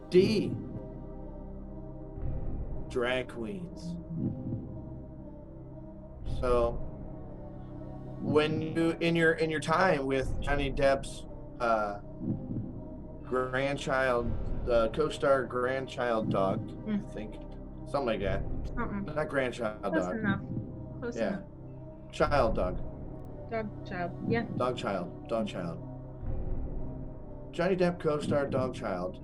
D, drag queens. So when you in your time with Johnny Depp's grandchild, co-star grandchild dog, I think, something like that. Not grandchild Close dog. enough. Close enough. Child dog. Dog child. Yeah. Dog child. Johnny Depp co-star dog child.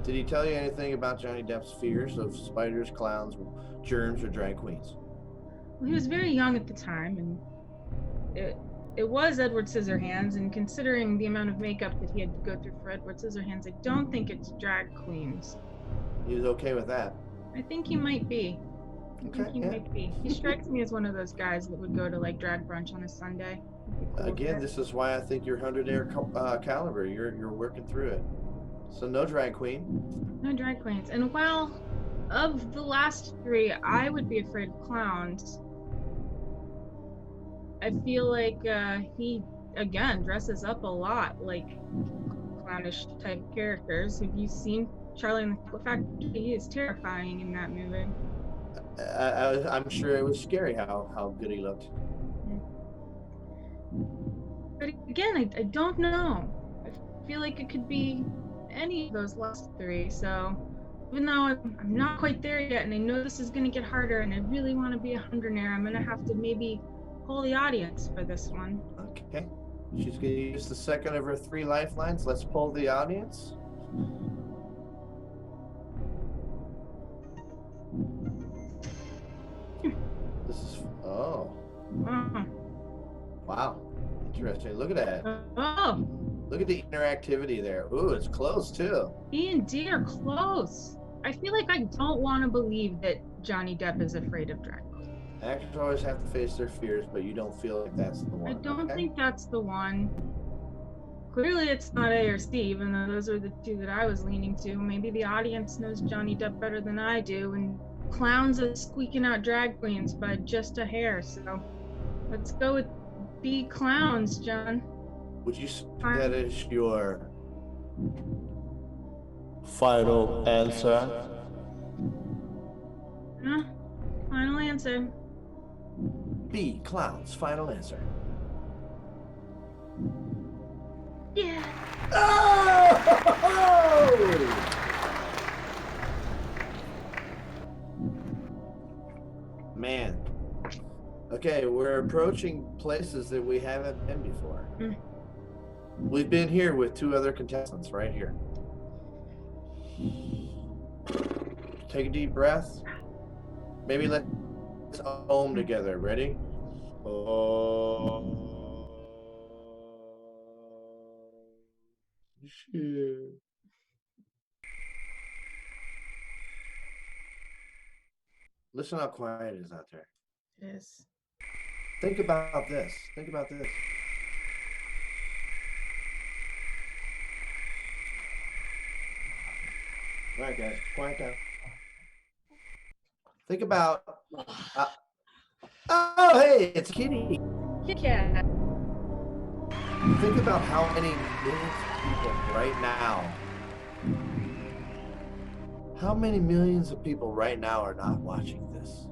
Did he tell you anything about Johnny Depp's fears of spiders, clowns, germs, or drag queens? Well, he was very young at the time, and it was Edward Scissorhands, and considering the amount of makeup that he had to go through for Edward Scissorhands, I don't think it's drag queens. He was okay with that. I think he might be. Might be. He strikes me as one of those guys that would go to like drag brunch on a Sunday. Cool. Again, this is why I think you're Hundredaire caliber. You're working through it. So no drag queen. No drag queens. And while of the last 3, I would be afraid of clowns. I feel like he again dresses up a lot like clownish type characters. Have you seen Charlie and the Factory? He is terrifying in that movie. I'm sure it was scary how good he looked. But again, I don't know. I feel like it could be any of those last 3. So even though I'm not quite there yet, and I know this is going to get harder, and I really want to be a Hundredaire, I'm going to have to maybe pull the audience for this one. Okay. She's going to use the second of her 3 lifelines. Let's pull the audience. This is, oh. Wow. Interesting. Look at that. Oh. Look at the interactivity there. Ooh, it's close too. E and D are close. I feel like I don't want to believe that Johnny Depp is afraid of drag queens. Actors always have to face their fears, but you don't feel like that's the one. I don't think that's the one. Clearly it's not A or C, even though those are the 2 that I was leaning to. Maybe the audience knows Johnny Depp better than I do, and clowns are squeaking out drag queens by just a hair. So let's go with B, clowns, John. Would you say that is your final answer? Final answer. B, clowns, final answer. Yeah. Oh! Man. Okay, we're approaching places that we haven't been before. We've been here with 2 other contestants right here. Take a deep breath. Maybe let's home together. Ready? Oh. Shit. Listen how quiet it is out there. It is. Think about this. Think about this. All right, guys, quiet down. Think about. Oh, hey, it's Kitty. Kit Kat. Think about how many millions of people right now. How many millions of people right now are not watching this?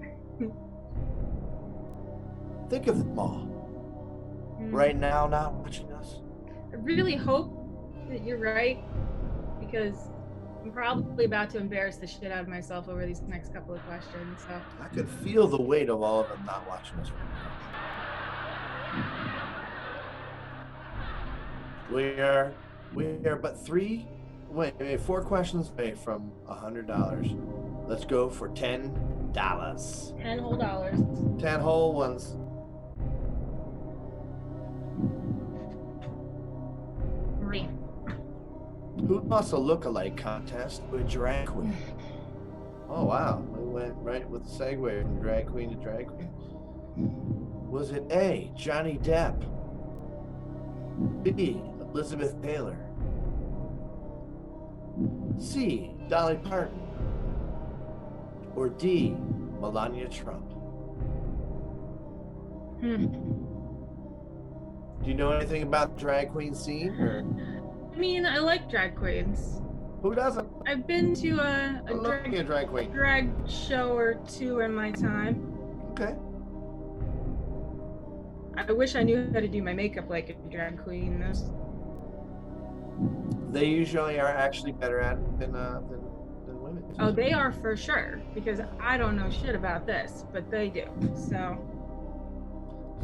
Think of them all. Right now, not watching us. I really hope that you're right, because I'm probably about to embarrass the shit out of myself over these next couple of questions. So I could feel the weight of all of them not watching us right now. We are but four questions away from $100. Let's go for $10. 10 whole dollars. 10 whole ones. Marie. Who wants a look-alike contest with drag queen? Oh wow, we went right with the segue from drag queen to drag queen. Was it A, Johnny Depp, B, Elizabeth Taylor, C, Dolly Parton, or D, Melania Trump? Do you know anything about the drag queen scene? Or? I mean, I like drag queens. Who doesn't? I've been to a I love being a drag queen. drag show or two in my time. Okay. I wish I knew how to do my makeup like a drag queen. They usually are actually better at it than women. Oh, they are for sure, because I don't know shit about this, but they do. So,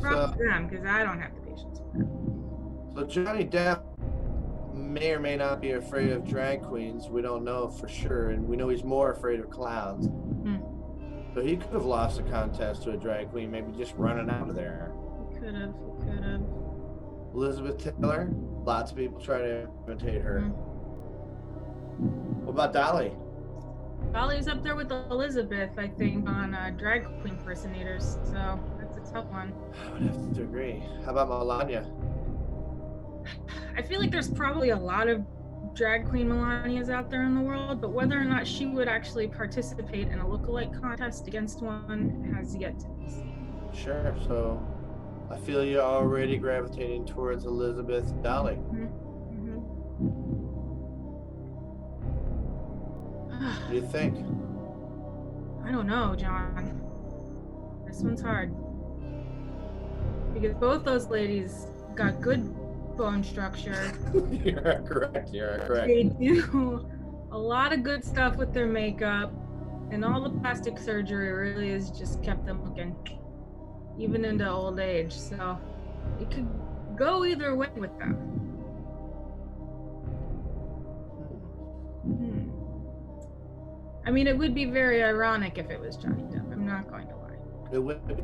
props to them, because I don't have the patience for that. So Johnny Depp may or may not be afraid of drag queens. We don't know for sure, and we know he's more afraid of clowns. So he could have lost the contest to a drag queen, maybe just running out of there. He could have. Elizabeth Taylor, lots of people try to imitate her. What about Dolly? Dolly's up there with Elizabeth, I think, on drag queen impersonators. So that's a tough one. I would have to agree. How about Melania? I feel like there's probably a lot of drag queen Melanias out there in the world, but whether or not she would actually participate in a lookalike contest against one has yet to be seen. Sure. So I feel you're already gravitating towards Elizabeth and Dolly. What do you think? I don't know, John. This one's hard. Because both those ladies got good bone structure. You're correct. They do a lot of good stuff with their makeup, and all the plastic surgery really has just kept them looking even into old age. So it could go either way with them. I mean, it would be very ironic if it was Johnny Depp. I'm not going to lie. It would be.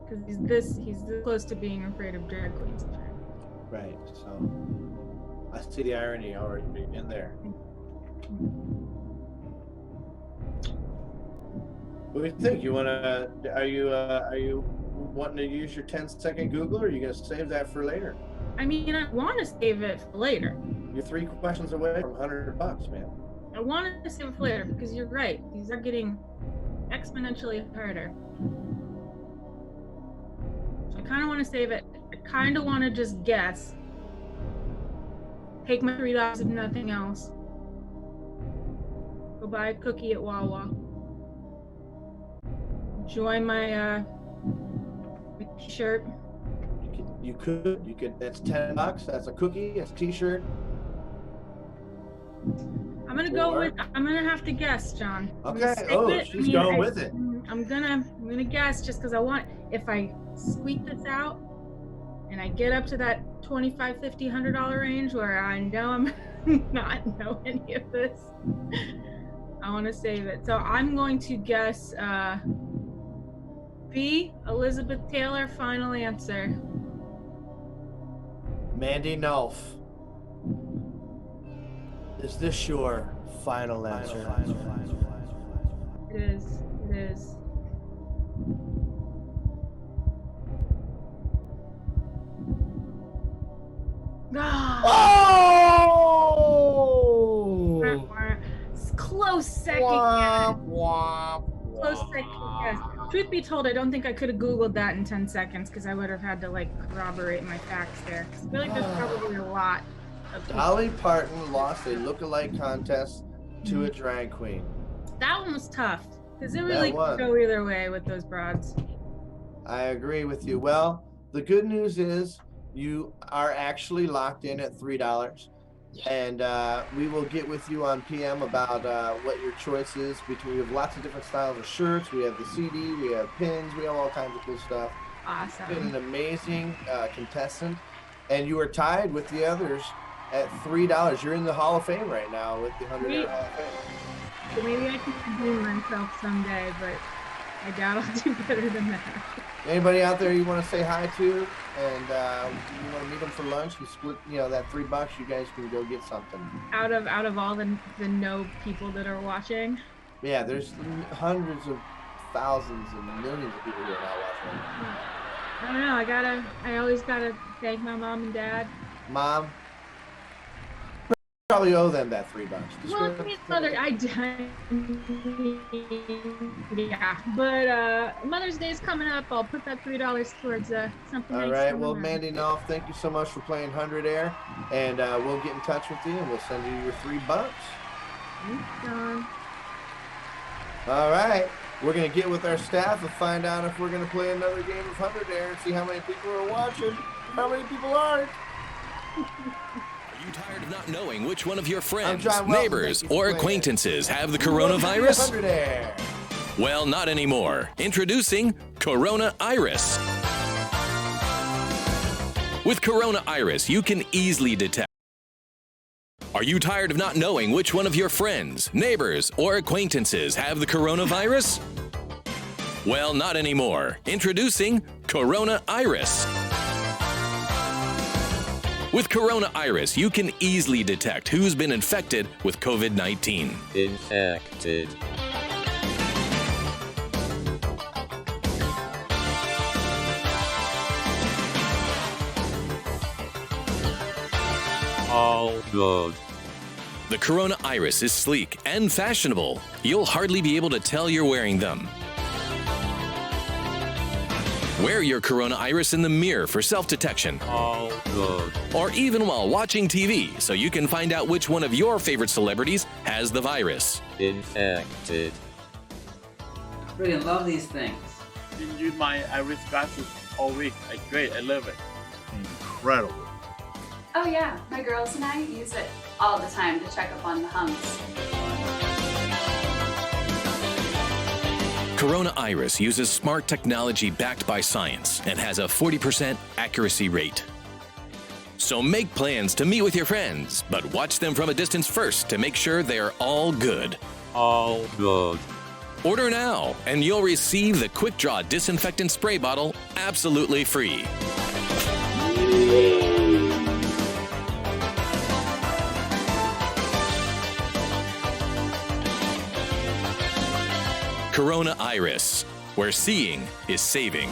Because he's this close to being afraid of drag queens. Right. So I see the irony already in there. What do you think? Are you wanting to use your 10-second Google, or are you gonna save that for later? I mean, I want to save it for later. You're 3 questions away from $100, man. I wanted to save it for later because you're right. These are getting exponentially harder. So I kind of want to save it. I kind of want to just guess. Take my $3 if nothing else. Go buy a cookie at Wawa. Join my t-shirt. You could. That's $10. That's a cookie. That's a t-shirt. I'm gonna have to guess, John. Okay. Oh, she's going with it. I'm gonna guess just because I want. If I squeak this out and I get up to that $25, $50, $100 range where I know I'm not know any of this, I want to save it. So I'm going to guess B, Elizabeth Taylor. Final answer. Mandy Nolf. Is this your final answer? It is. close second guess. Close second guess. Truth be told, I don't think I could have Googled that in 10 seconds because I would have had to like corroborate my facts there. I feel like there's probably a lot of people. Dolly Parton lost a look-alike contest to a drag queen. That one was tough because it really could go either way with those broads. I agree with you. Well, the good news is you are actually locked in at $3. And we will get with you on PM about what your choice is. We have lots of different styles of shirts. We have the CD, we have pins, we have all kinds of cool stuff. Awesome. You've been an amazing contestant. And you are tied with the others at $3. You're in the Hall of Fame right now with the Hundredaire Hall of Fame. So maybe I can redeem myself someday, but I doubt I'll do better than that. Anybody out there you want to say hi to, and you want to meet them for lunch and split, that $3, you guys can go get something. Out of all the no people that are watching. Yeah, there's hundreds of thousands and millions of people who are not watching. I don't know. I always gotta thank my mom and dad. Mom, probably owe them that $3. Well, mother, yeah, but Mother's Day is coming up. I'll put that $3 towards something. All nice right. Well, Mandy Knopf, thank you so much for playing Hundredaire, and we'll get in touch with you and we'll send you your $3. Thanks, John. All right. We're gonna get with our staff and find out if we're gonna play another game of Hundredaire and see how many people are watching, how many people aren't. Are you tired of not knowing which one of your friends, John Welton. neighbors, or acquaintances have the coronavirus? Hundredaire. Well, not anymore. Introducing Corona Iris. With Corona Iris, you can easily detect. Are you tired of not knowing which one of your friends, neighbors, or acquaintances have the coronavirus? Well, not anymore. Introducing Corona Iris. With Corona Iris, you can easily detect who's been infected with COVID-19. Infected. All good. The Corona Iris is sleek and fashionable. You'll hardly be able to tell you're wearing them. Wear your Corona Iris in the mirror for self-detection. All good. Or even while watching TV, so you can find out which one of your favorite celebrities has the virus. Infected. Really love these things. Been using my Iris glasses all week. Great, I love it. Incredible. Oh yeah, my girls and I use it all the time to check up on the humps. Corona Iris uses smart technology backed by science and has a 40% accuracy rate. So make plans to meet with your friends, but watch them from a distance first to make sure they're all good. All good. Order now, and you'll receive the Quick Draw Disinfectant Spray Bottle absolutely free. Corona Iris, where seeing is saving.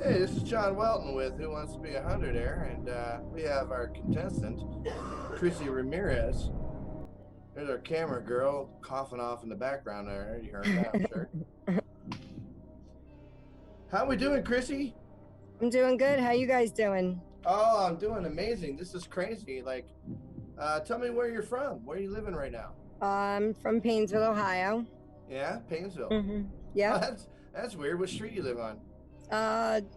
Hey, this is John Welton with Who Wants to Be a Hundredaire, and we have our contestant, Chrissy Ramirez. There's our camera girl coughing off in the background there. You heard that, I'm sure. How we doing, Chrissy? I'm doing good. How you guys doing? Oh, I'm doing amazing. This is crazy. Like, tell me where you're from. Where are you living right now? I'm from Painesville, Ohio. Yeah, Painesville. Yeah. Oh, that's weird. What street you live on?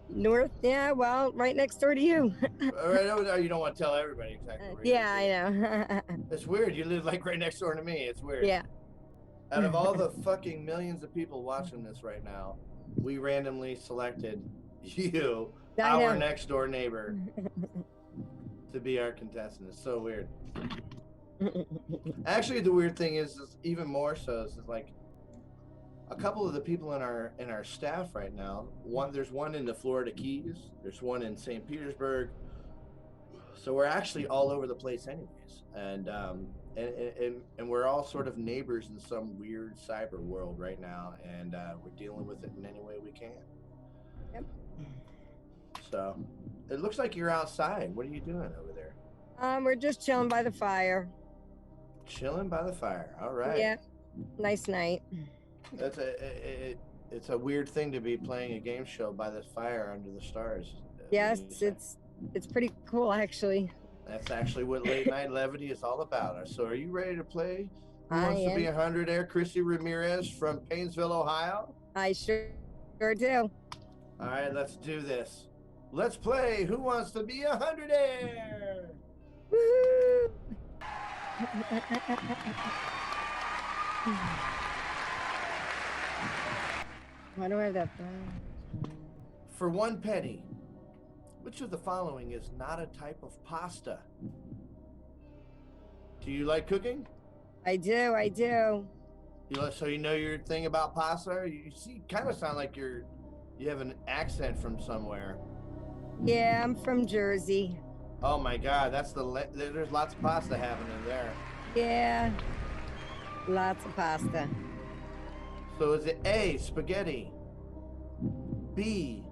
North. Yeah, well, right next door to you. All right, oh, you don't want to tell everybody exactly where Yeah, I know. It's weird. You live like right next door to me. It's weird. Yeah. Out of all the fucking millions of people watching this right now, we randomly selected you, our next door neighbor, to be our contestant. It's so weird. Actually, the weird thing is even more so is like a couple of the people in our staff right now. There's one in the Florida Keys. There's one in St. Petersburg. So we're actually all over the place, anyways, and we're all sort of neighbors in some weird cyber world right now, and we're dealing with it in any way we can. Yep. So it looks like you're outside. What are you doing over there? We're just chilling by the fire. Chilling by the fire. All right. Yeah. Nice night. It's a weird thing to be playing a game show by the fire under the stars. Yes, it's pretty cool actually. That's actually what Late Night Levity is all about. So are you ready to play Who I Wants to Be a am. Hundredaire? Chrissy Ramirez from Painesville, Ohio. I sure do. All right, let's do this. Let's play Who Wants to Be a Hundredaire? Woo! Why do I have that? For 1 penny, which of the following is not a type of pasta? Do you like cooking? I do. So you know your thing about pasta? You kind of sound like you have an accent from somewhere. Yeah, I'm from Jersey. Oh my God, there's lots of pasta happening there. Yeah, lots of pasta. So is it A, spaghetti, B,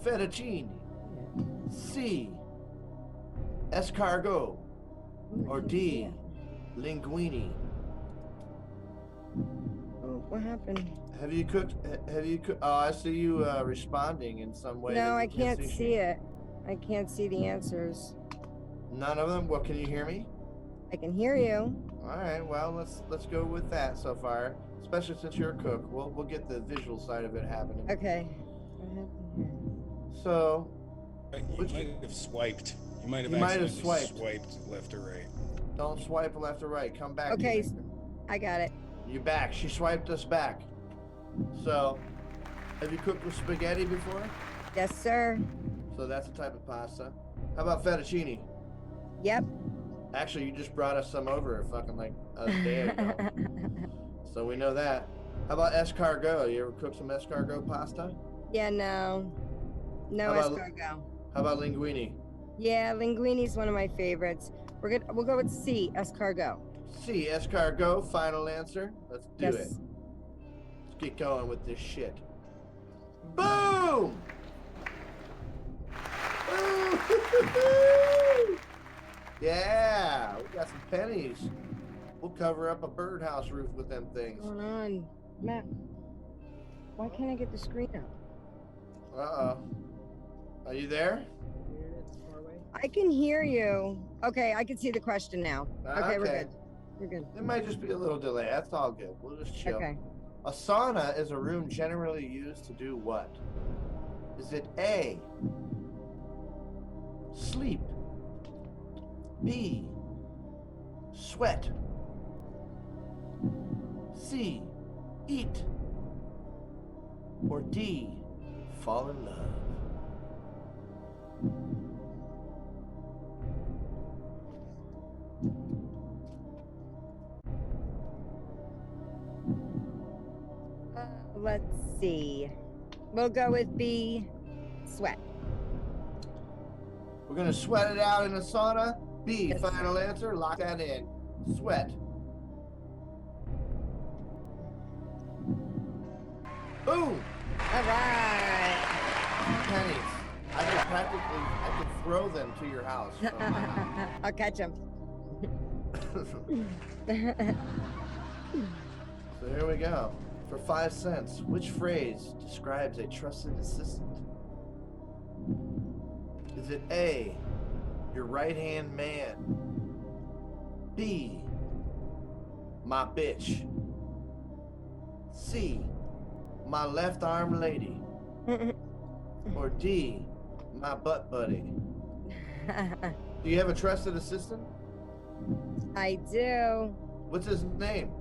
fettuccine, C, escargot, or D, linguine? What happened? Have you cooked? Oh, I see you responding in some way. No, I can't see it. I can't see the answers. None of them. Well, can you hear me? I can hear you. All right. Well, let's go with that so far. Especially since you're a cook, we'll get the visual side of it happening. Okay. What happened here? So. You might have swiped. You might have swiped left or right. Don't swipe left or right. Come back. Okay, I got it. You back. She swiped us back. So, have you cooked with spaghetti before? Yes, sir. So that's a type of pasta. How about fettuccine? Yep. Actually, you just brought us some over fucking like a day ago. So we know that. How about escargot? You ever cook some escargot pasta? Yeah, no. No escargot. How about linguine? Yeah, linguine's one of my favorites. We'll go with C, escargot. C, escargot, final answer. Let's do it. Let's get going with this shit. Boom! Yeah, we got some pennies. We'll cover up a birdhouse roof with them things. What's going on? Matt, why can't I get the screen up? Uh-oh. Are you there? I can hear you. Okay, I can see the question now. Okay, we're good. We're good. There might just be a little delay. That's all good. We'll just chill. Okay. A sauna is a room generally used to do what? Is it A, sleep, B, sweat, C, eat, or D, fall in love? Let's see. We'll go with B, sweat. We're gonna sweat it out in a sauna. B, final answer. Lock that in. Sweat. Boom. All right. Pennies. I could throw them to your house. I'll catch them. So here we go. For 5 cents, which phrase describes a trusted assistant? Is it A, your right-hand man? B, my bitch? C, my left arm lady? Or D, my butt buddy? Do you have a trusted assistant? I do. What's his name?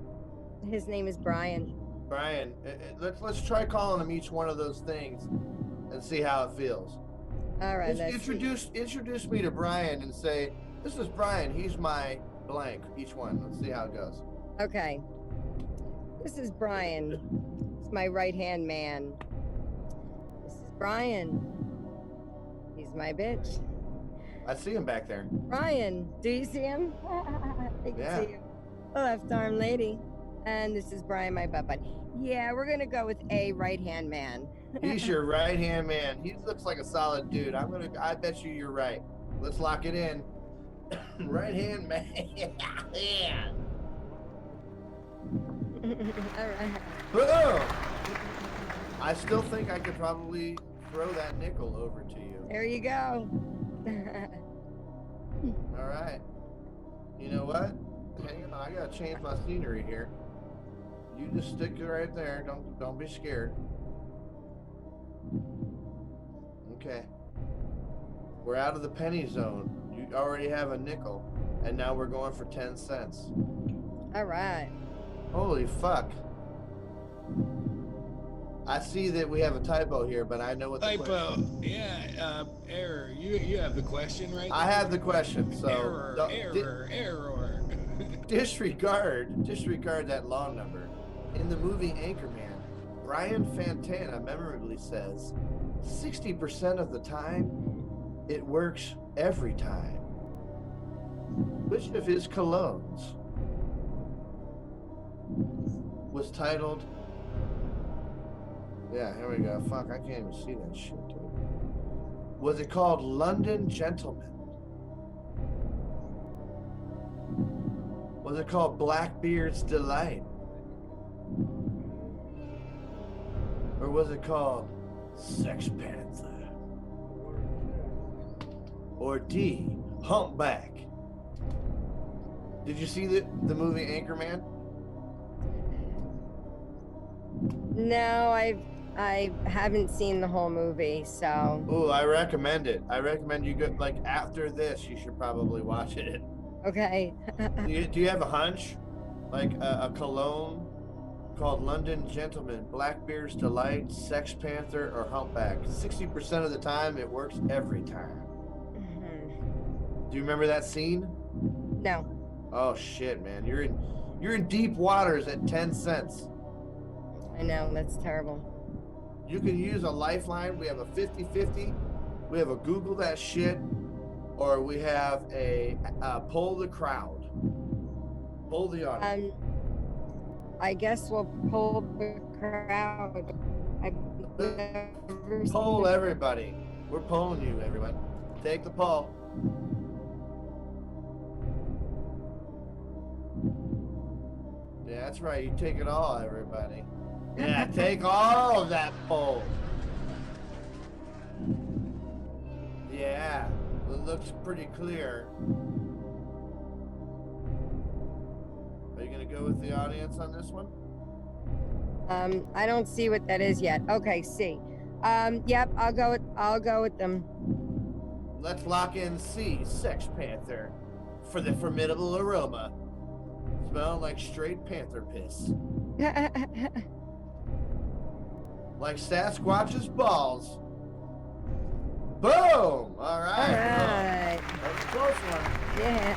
His name is Brian. Brian, let's try calling him each one of those things and see how it feels. All right. Introduce me to Brian and say, this is Brian. He's my blank. Each one. Let's see how it goes. Okay. This is Brian. He's my right-hand man. This is Brian. He's my bitch. I see him back there. Brian, do you see him? I can see him. Left arm lady. And this is Brian, my butt buddy. Yeah, we're gonna go with A, right-hand man. He's your right-hand man. He looks like a solid dude. I bet you're right. Let's lock it in. Right-hand man. Yeah. All right. Boom! I still think I could probably throw that nickel over to you. There you go. All right. You know what? Hang on, I gotta change my scenery here. You just stick it right there. Don't be scared. Okay. We're out of the penny zone. You already have a nickel, and now we're going for 10 cents. All right. Holy fuck. I see that we have a typo here, but I know what the typo. Yeah, error. You have the question, right? I have the question. So error. Disregard that long number. In the movie Anchorman, Brian Fantana memorably says, 60% of the time, it works every time. Which of his colognes was titled, yeah, here we go. Fuck, I can't even see that shit, dude. Was it called London Gentleman? Was it called Blackbeard's Delight? Or was it called Sex Panther? Or D, Humpback? Did you see the movie Anchorman? No, I haven't seen the whole movie, so. Oh, I recommend it. I recommend you go, like, after this, you should probably watch it. Okay. Do you have a hunch? Like a cologne called London Gentleman, Blackbeard's Delight, Sex Panther, or Humpback? 60% of the time, it works every time. Do you remember that scene? No. Oh shit, man. You're in deep waters at 10 cents. I know, that's terrible. You can use a lifeline. We have a 50-50. We have a Google that shit, or we have a poll the crowd. Poll the audience. I guess we'll poll the crowd. Poll everybody. We're polling you, everybody. Take the poll. Yeah, that's right. You take it all, everybody. Yeah, take all of that poll. Yeah, it looks pretty clear. Are you gonna go with the audience on this one? I don't see what that is yet. Okay, C. Yep, I'll go with them. Let's lock in C, Sex Panther, for the formidable aroma. Smell like straight panther piss. Like Sasquatch's balls. Boom! All right. All right. That was a close one. Yeah.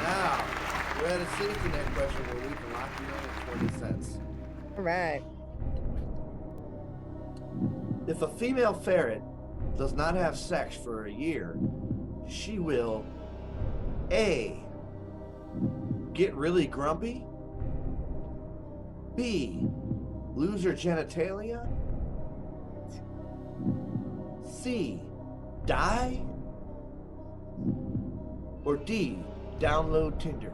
Now, we're at a safety net question where we can lock you in at 20 cents. All right. If a female ferret does not have sex for a year, she will A, get really grumpy, B, lose her genitalia, C, die, or D, download Tinder.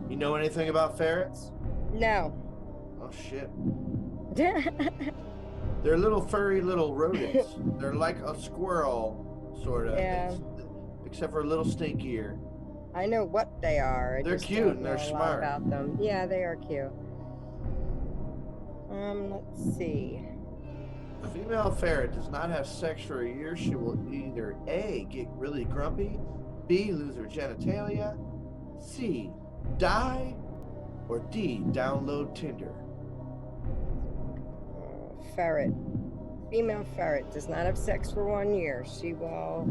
You know anything about ferrets? No. Oh shit. They're little furry little rodents. They're like a squirrel, sort of. Yeah. Except for a little stinkier. I know what they are. I They're just cute don't and they're know a lot smart. about them. Yeah, they are cute. Let's see. A female ferret does not have sex for a year. She will either A, get really grumpy, B, lose her genitalia, C, die, or D, download Tinder. Ferret. Female ferret does not have sex for 1 year. She will.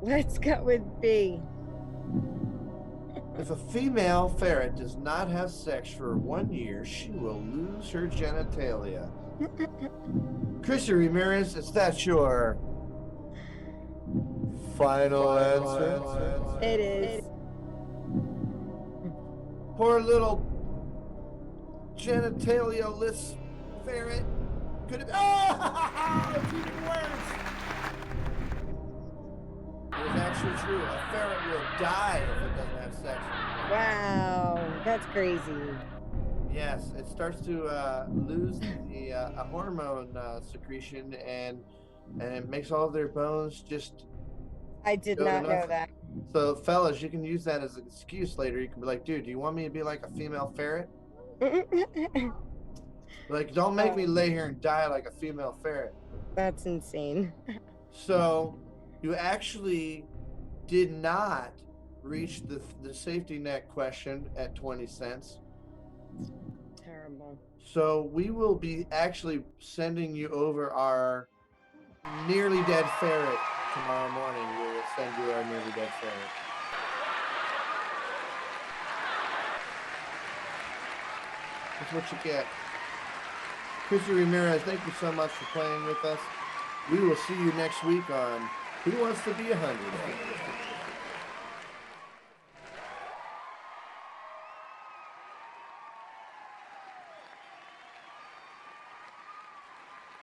Let's go with B. If a female ferret does not have sex for 1 year, she will lose her genitalia. Chrissy Ramirez, is that your final answer? It is. Poor little genitalia-less ferret could have. Oh, it's even worse. It is actually true. A ferret will die if it doesn't have sex. Wow, that's crazy. Yes, it starts to lose the a hormone secretion, and it makes all of their bones just. I did not know that. So, fellas, you can use that as an excuse later. You can be like, dude, do you want me to be like a female ferret? Like, don't make me lay here and die like a female ferret. That's insane. So, you actually did not reach the safety net question at 20 cents. Terrible. So, we will be actually sending you over our nearly dead ferret tomorrow morning. We will send you our nearly dead ferret. That's what you get. Chrissy Ramirez, thank you so much for playing with us. We will see you next week on Who Wants to Be 100?